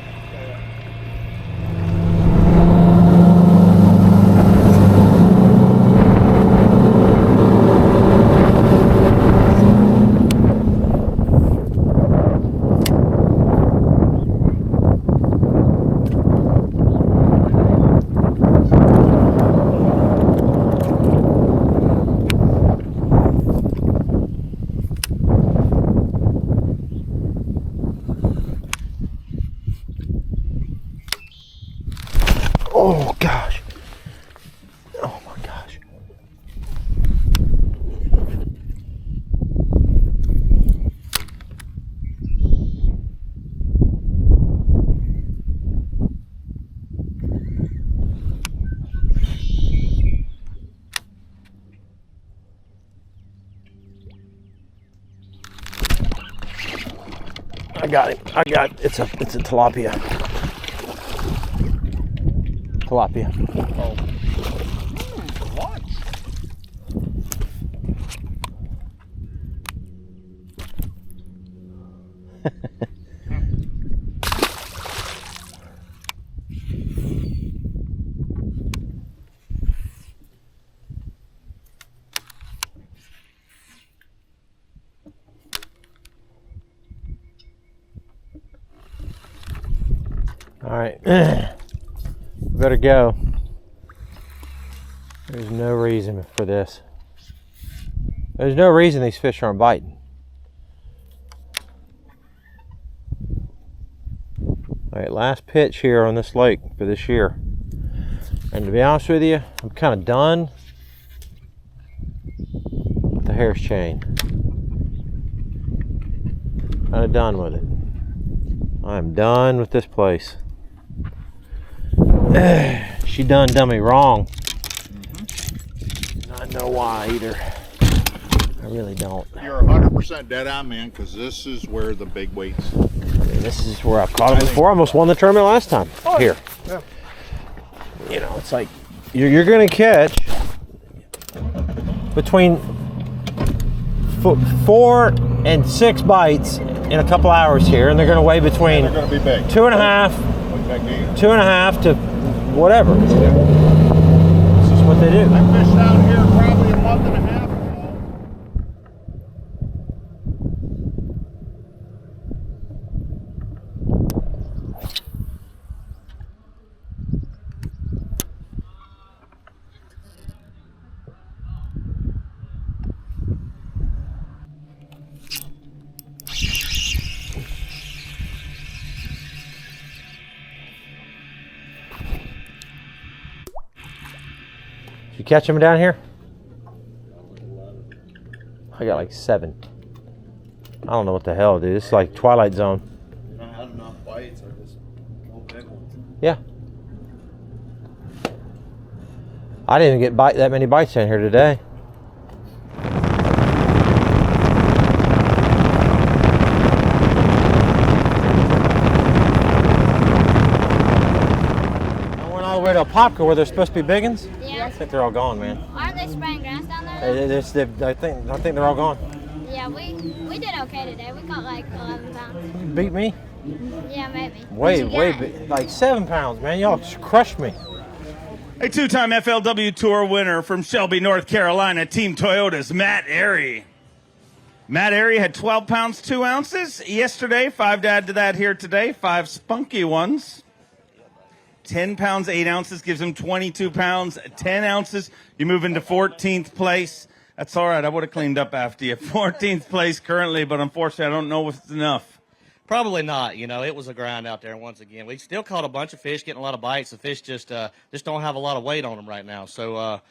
Oh gosh. Oh my gosh. I got him. It's a tilapia. Tilapia. Oh. What? All right. Better go. There's no reason for this. There's no reason these fish aren't biting. All right, last pitch here on this lake for this year. And to be honest with you, I'm kind of done with the Harris chain. Kind of done with it. I'm done with this place. She done me wrong. I know why either. I really don't. You're 100% dead on, man, because this is where the big weights. This is where I've caught them before. I almost won the tournament last time. Oh, here. Yeah. You know, it's like you're going to catch between 4 and 6 bites in a couple hours here, and they're going to weigh between 2.5 to whatever. This is what they do. I fished down here probably a month and a half. You catch them down here? I got like 7. I don't know what the hell, dude. It's like Twilight Zone. You don't have enough bites or just big ones. Yeah. I didn't even get that many bites in here today. I went all the way to Apopka where they're supposed to be big ones. Yeah. I think they're all gone, man. Aren't they spraying grass down there? I think they're all gone. Yeah, we did okay today. We caught like 11 pounds. You beat me? Yeah, maybe. Way like 7 pounds, man. Y'all crushed me. A 2-time FLW Tour winner from Shelby, North Carolina, Team Toyota's Matt Airy. Matt Airy had 12 pounds, 2 ounces yesterday. 5 to add to that here today. 5 spunky ones. 10 pounds, 8 ounces gives him 22 pounds, 10 ounces. You move into 14th place. That's all right. I would have cleaned up after you. 14th place currently, but unfortunately, I don't know if it's enough. Probably not. You know, it was a grind out there once again. We still caught a bunch of fish, getting a lot of bites. The fish just don't have a lot of weight on them right now. So,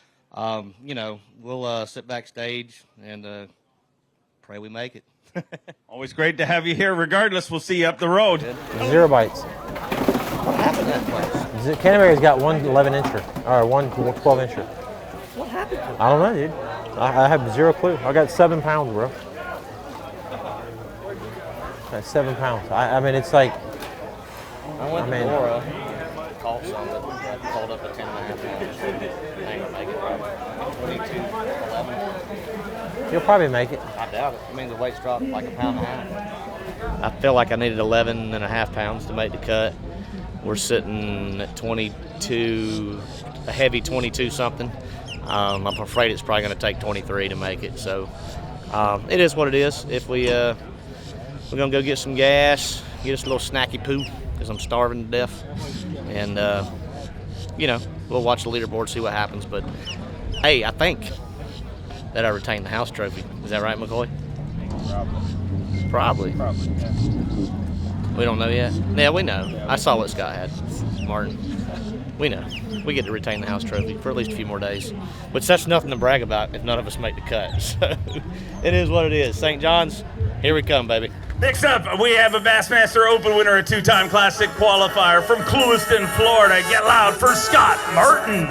you know, we'll sit backstage and pray we make it. Always great to have you here. Regardless, we'll see you up the road. 0 bites. What happened to that place? Canterbury's got 1 11-incher, or 1 12-incher. What happened to it? I don't know, dude. I have 0 clue. I got 7 pounds, bro. That's 7 pounds. I mean, it's like. I went to Laura, caught some, but I called up a 10.5 pounds. I ain't gonna make it probably. 22, 11. You'll probably make it. I doubt it. I mean, the weight's dropped like 1.5 pounds. I feel like I needed 11.5 pounds to make the cut. We're sitting at 22, a heavy 22 something. I'm afraid it's probably going to take 23 to make it. So it is what it is. If we're going to go get some gas, get us a little snacky poo because I'm starving to death. And, you know, we'll watch the leaderboard, see what happens. But, hey, I think that I retained the house trophy. Is that right, McCoy? Probably. Yeah. We don't know yet. Yeah, we know. I saw what Scott had, Martin. We know. We get to retain the house trophy for at least a few more days. Which that's nothing to brag about if none of us make the cut. So it is what it is. St. John's, here we come, baby. Next up, we have a Bassmaster Open winner, a 2-time Classic qualifier from Clewiston, Florida. Get loud for Scott Martin.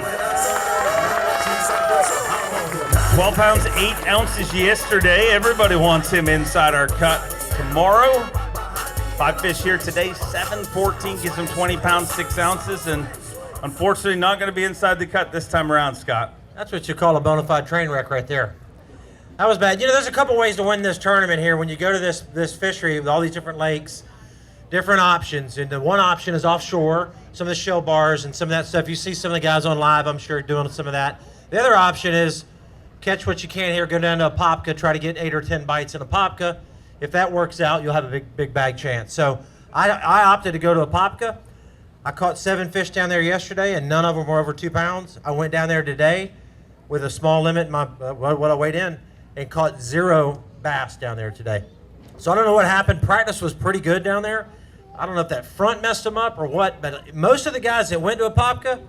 12 pounds, 8 ounces yesterday. Everybody wants him inside our cut tomorrow. 5 fish here today, 7-14 gives him 20 pounds, 6 ounces, and unfortunately not going to be inside the cut this time around, Scott. That's what you call a bona fide train wreck right there. That was bad. You know, there's a couple ways to win this tournament here. When you go to this fishery with all these different lakes, different options. And the one option is offshore, some of the shell bars and some of that stuff. You see some of the guys on live, I'm sure, doing some of that. The other option is catch what you can here, go down to Apopka, try to get 8 or 10 bites in Apopka. If that works out, you'll have a big bag chance. So I opted to go to Apopka. I caught 7 fish down there yesterday, and none of them were over 2 pounds. I went down there today with a small limit, what I weighed in, and caught 0 bass down there today. So I don't know what happened. Practice was pretty good down there. I don't know if that front messed them up or what, but most of the guys that went to Apopka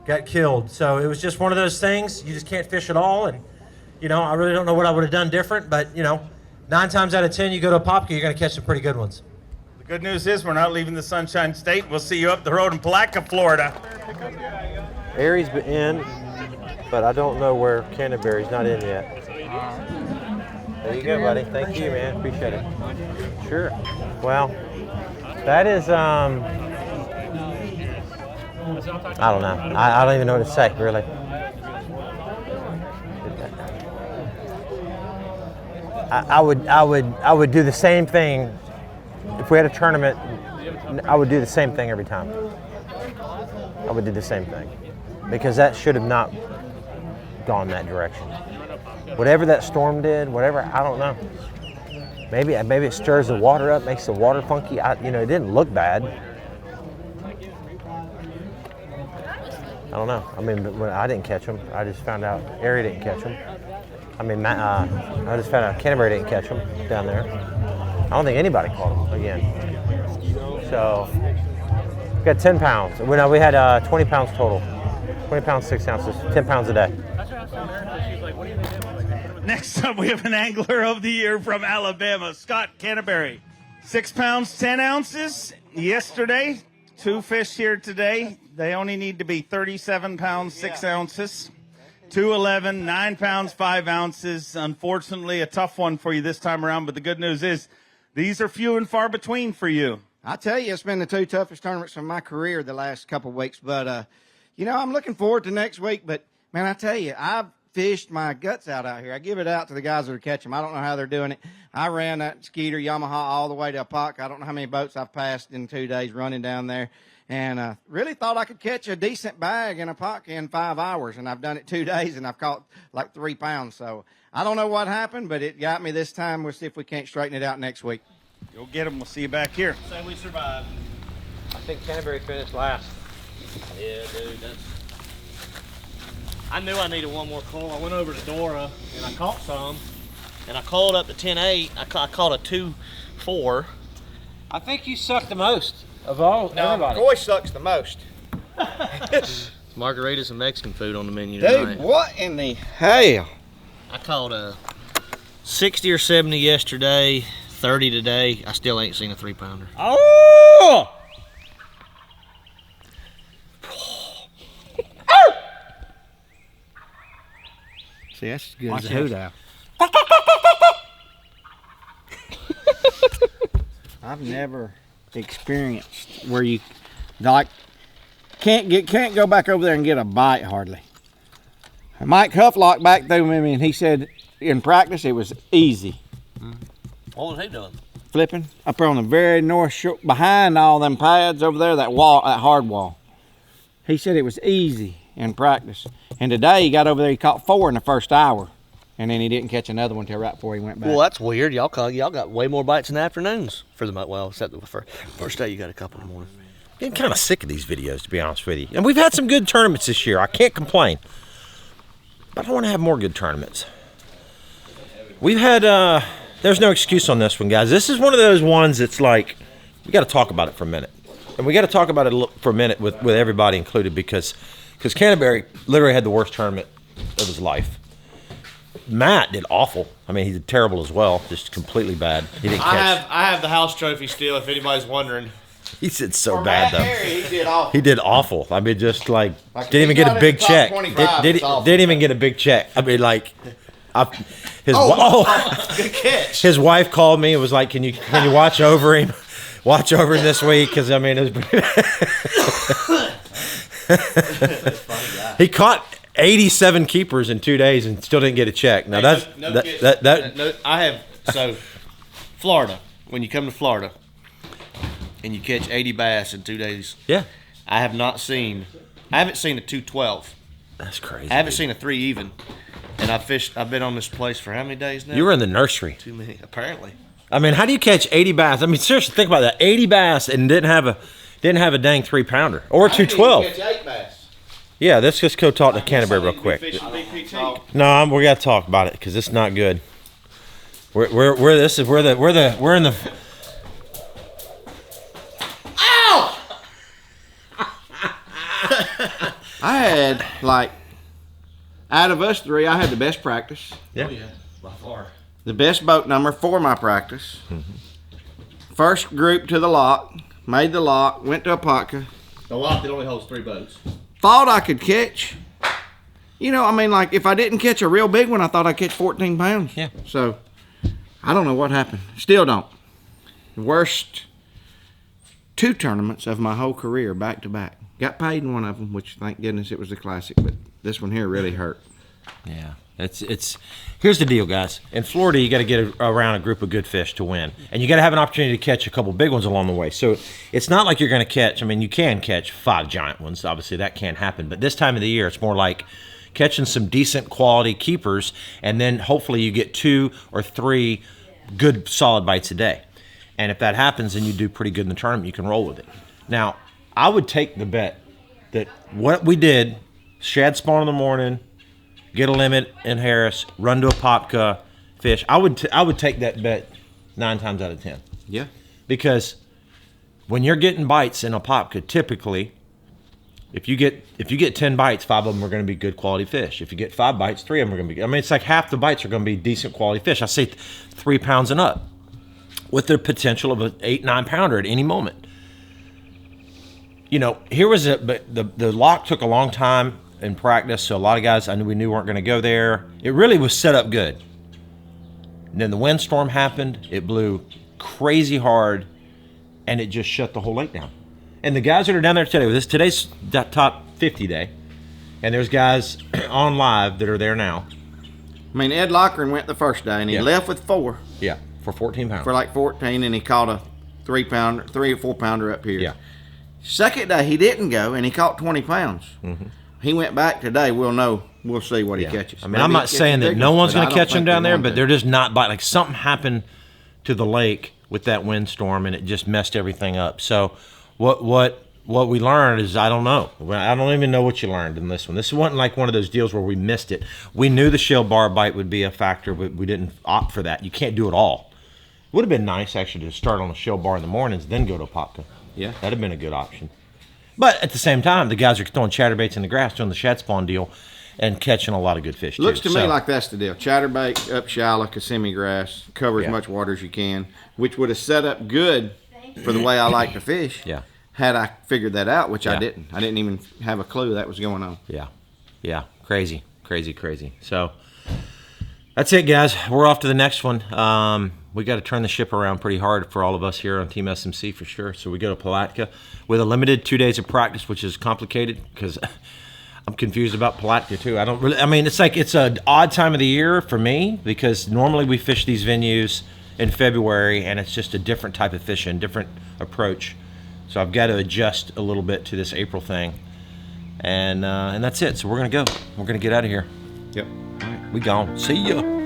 got killed. So it was just one of those things. You just can't fish at all. And, you know, I really don't know what I would have done different, but, you know, 9 times out of 10, you go to Apopka, you're going to catch some pretty good ones. The good news is we're not leaving the Sunshine State. We'll see you up the road in Palatka, Florida. Aries in, but I don't know where Canterbury's not in yet. There you go, buddy. Thank you, man. Appreciate it. Sure. Well, that is, I don't know. I don't even know what to say, really. I would do the same thing if we had a tournament. I would do the same thing every time. I would do the same thing because that should have not gone that direction. Whatever that storm did, whatever, I don't know. Maybe it stirs the water up, makes the water funky. You know, it didn't look bad. I don't know. I mean, I didn't catch them. I just found out Ari didn't catch them. I mean, I just found out Canterbury didn't catch them down there. I don't think anybody caught them again. So we got 10 pounds. Well, we had 20 pounds total. 20 pounds, 6 ounces, 10 pounds a day. Next up, we have an angler of the year from Alabama, Scott Canterbury. 6 pounds, 10 ounces yesterday. 2 fish here today. They only need to be 37 pounds, 6 ounces. 211, 9 pounds, 5 ounces. Unfortunately, a tough one for you this time around, but the good news is these are few and far between for you. I tell you, it's been the 2 toughest tournaments of my career the last couple of weeks. But, you know, I'm looking forward to next week. But, man, I tell you, I've fished my guts out here. I give it out to the guys that are catching them. I don't know how they're doing it. I ran that Skeeter Yamaha all the way to Apopka. I don't know how many boats I've passed in 2 days running down there. And really thought I could catch a decent bag in Apopka in 5 hours. And I've done it 2 days, and I've caught like 3 pounds. So I don't know what happened, but it got me this time. We'll see if we can't straighten it out next week. Go get them. We'll see you back here. Say we survived. I think Canterbury finished last. Yeah, dude. I knew I needed one more call. I went over to Dora, and I caught some. And I called up to 10.8. I caught a 2.4. I think you sucked the most of all everybody. Roy sucks the most. Margaritas and Mexican food on the menu Dude, tonight. what in the hell? I caught a 60 or 70 yesterday, 30 today. I still ain't seen a 3-pounder. Oh! See, that's as good Watch as a hoot owl. I've never experienced where you like can't go back over there and get a bite hardly. Mike Hufflock back through me, and he said in practice it was easy. What was he doing? Flipping up on the very north shore behind all them pads over there, that wall, that hard wall. He said it was easy in practice. And today he got over there, he caught 4 in the first hour. And then he didn't catch another one till right before he went back. Well, that's weird. Y'all got way more bites in the afternoons for the well, except the first day you got a couple in the morning. I'm getting kind of sick of these videos, to be honest with you. And we've had some good tournaments this year. I can't complain. But I want to have more good tournaments. We've had, there's no excuse on this one, guys. This is one of those ones that's like, we got to talk about it for a minute. And we got to talk about it for a minute with everybody included because Canterbury literally had the worst tournament of his life. Matt did awful. I mean, he did terrible as well, just completely bad. He didn't catch. I have the house trophy still, if anybody's wondering. He did so bad though. He did awful. He did awful. I mean, just like didn't even he get a got big in the top check. 25, Didn't even get a big check. I mean, like, good catch. His wife called me and was like, "Can you watch over him? Watch over him this week?" Because I mean, he caught 87 keepers in 2 days and still didn't get a check. Now I have Florida. When you come to Florida and you catch 80 bass in 2 days, yeah, I haven't seen a 212. That's crazy. I haven't seen a 3 even. And I've been on this place for how many days now? You were in the nursery. Too many, apparently. I mean, how do you catch 80 bass? I mean, seriously, think about that. 80 bass and didn't have a dang 3-pounder or 212. I didn't catch 8 bass. Yeah, let's just go talk to Canterbury real quick. No, we got to talk about it because it's not good. We're in the. Ow! I had, like, out of us three, I had the best practice. Yeah. Oh, yeah, by far. The best boat number for my practice. First group to the lock, made the lock, went to Apopka. The lock that only holds 3 boats. Thought I could catch. You know, I mean, like, if I didn't catch a real big one, I thought I'd catch 14 pounds. Yeah. So, I don't know what happened. Still don't. The worst 2 tournaments of my whole career, back to back. Got paid in one of them, which, thank goodness, it was the Classic, but this one here really hurt. Yeah. It's here's the deal, guys. In Florida, you got to get around a group of good fish to win, and you got to have an opportunity to catch a couple big ones along the way. So it's not like you're going to catch. I mean, you can catch 5 giant ones. Obviously, that can't happen. But this time of the year, it's more like catching some decent quality keepers, and then hopefully you get 2 or 3 good solid bites a day. And if that happens, and you do pretty good in the tournament, you can roll with it. Now, I would take the bet that what we did, shad spawn in the morning, get a limit in Harris, run to Apopka, fish. I would take that bet 9 times out of 10. Yeah. Because when you're getting bites in Apopka, typically, if you get 10 bites, 5 of them are going to be good quality fish. If you get 5 bites, 3 of them are going to be. I mean, it's like half the bites are going to be decent quality fish. I say 3 pounds and up, with the potential of an 8-9 pounder at any moment. You know, here was the lock took a long time in practice, so a lot of guys we knew weren't going to go there. It really was set up good. And then the windstorm happened. It blew crazy hard, and it just shut the whole lake down. And the guys that are down there today, today's that top 50 day, and there's guys on live that are there now. I mean, Ed Lochran went the first day, and he left with 4. Yeah, for 14 pounds. For like 14, and he caught a 3 or 4 pounder up here. Yeah. Second day, he didn't go, and he caught 20 pounds. Mm-hmm. He went back today. We'll see what he catches. I mean, I'm not saying that no one's going to catch him down there, but they're just not biting. Like, something happened to the lake with that windstorm, and it just messed everything up. So what we learned is, I don't know. I don't even know what you learned in this one. This wasn't like one of those deals where we missed it. We knew the shell bar bite would be a factor, but we didn't opt for that. You can't do it all. It would have been nice, actually, to start on the shell bar in the mornings, then go to Apopka. Yeah. That'd have been a good option. But at the same time, the guys are throwing chatterbaits in the grass, doing the shad spawn deal, and catching a lot of good fish, too. Looks to me like that's the deal. Chatterbait, up shallow, Kissimmee grass, cover as much water as you can, which would have set up good for the way I like to fish. Yeah. Had I figured that out, which I didn't. I didn't even have a clue that was going on. Yeah. Yeah. Crazy. So that's it, guys. We're off to the next one. We got to turn the ship around pretty hard for all of us here on Team SMC for sure. So we go to Palatka with a limited 2 days of practice, which is complicated because I'm confused about Palatka too. It's an odd time of the year for me because normally we fish these venues in February, and it's just a different type of fishing, different approach. So I've got to adjust a little bit to this April thing, and that's it. So we're gonna go. We're gonna get out of here. Yep. All right, we gone. See ya.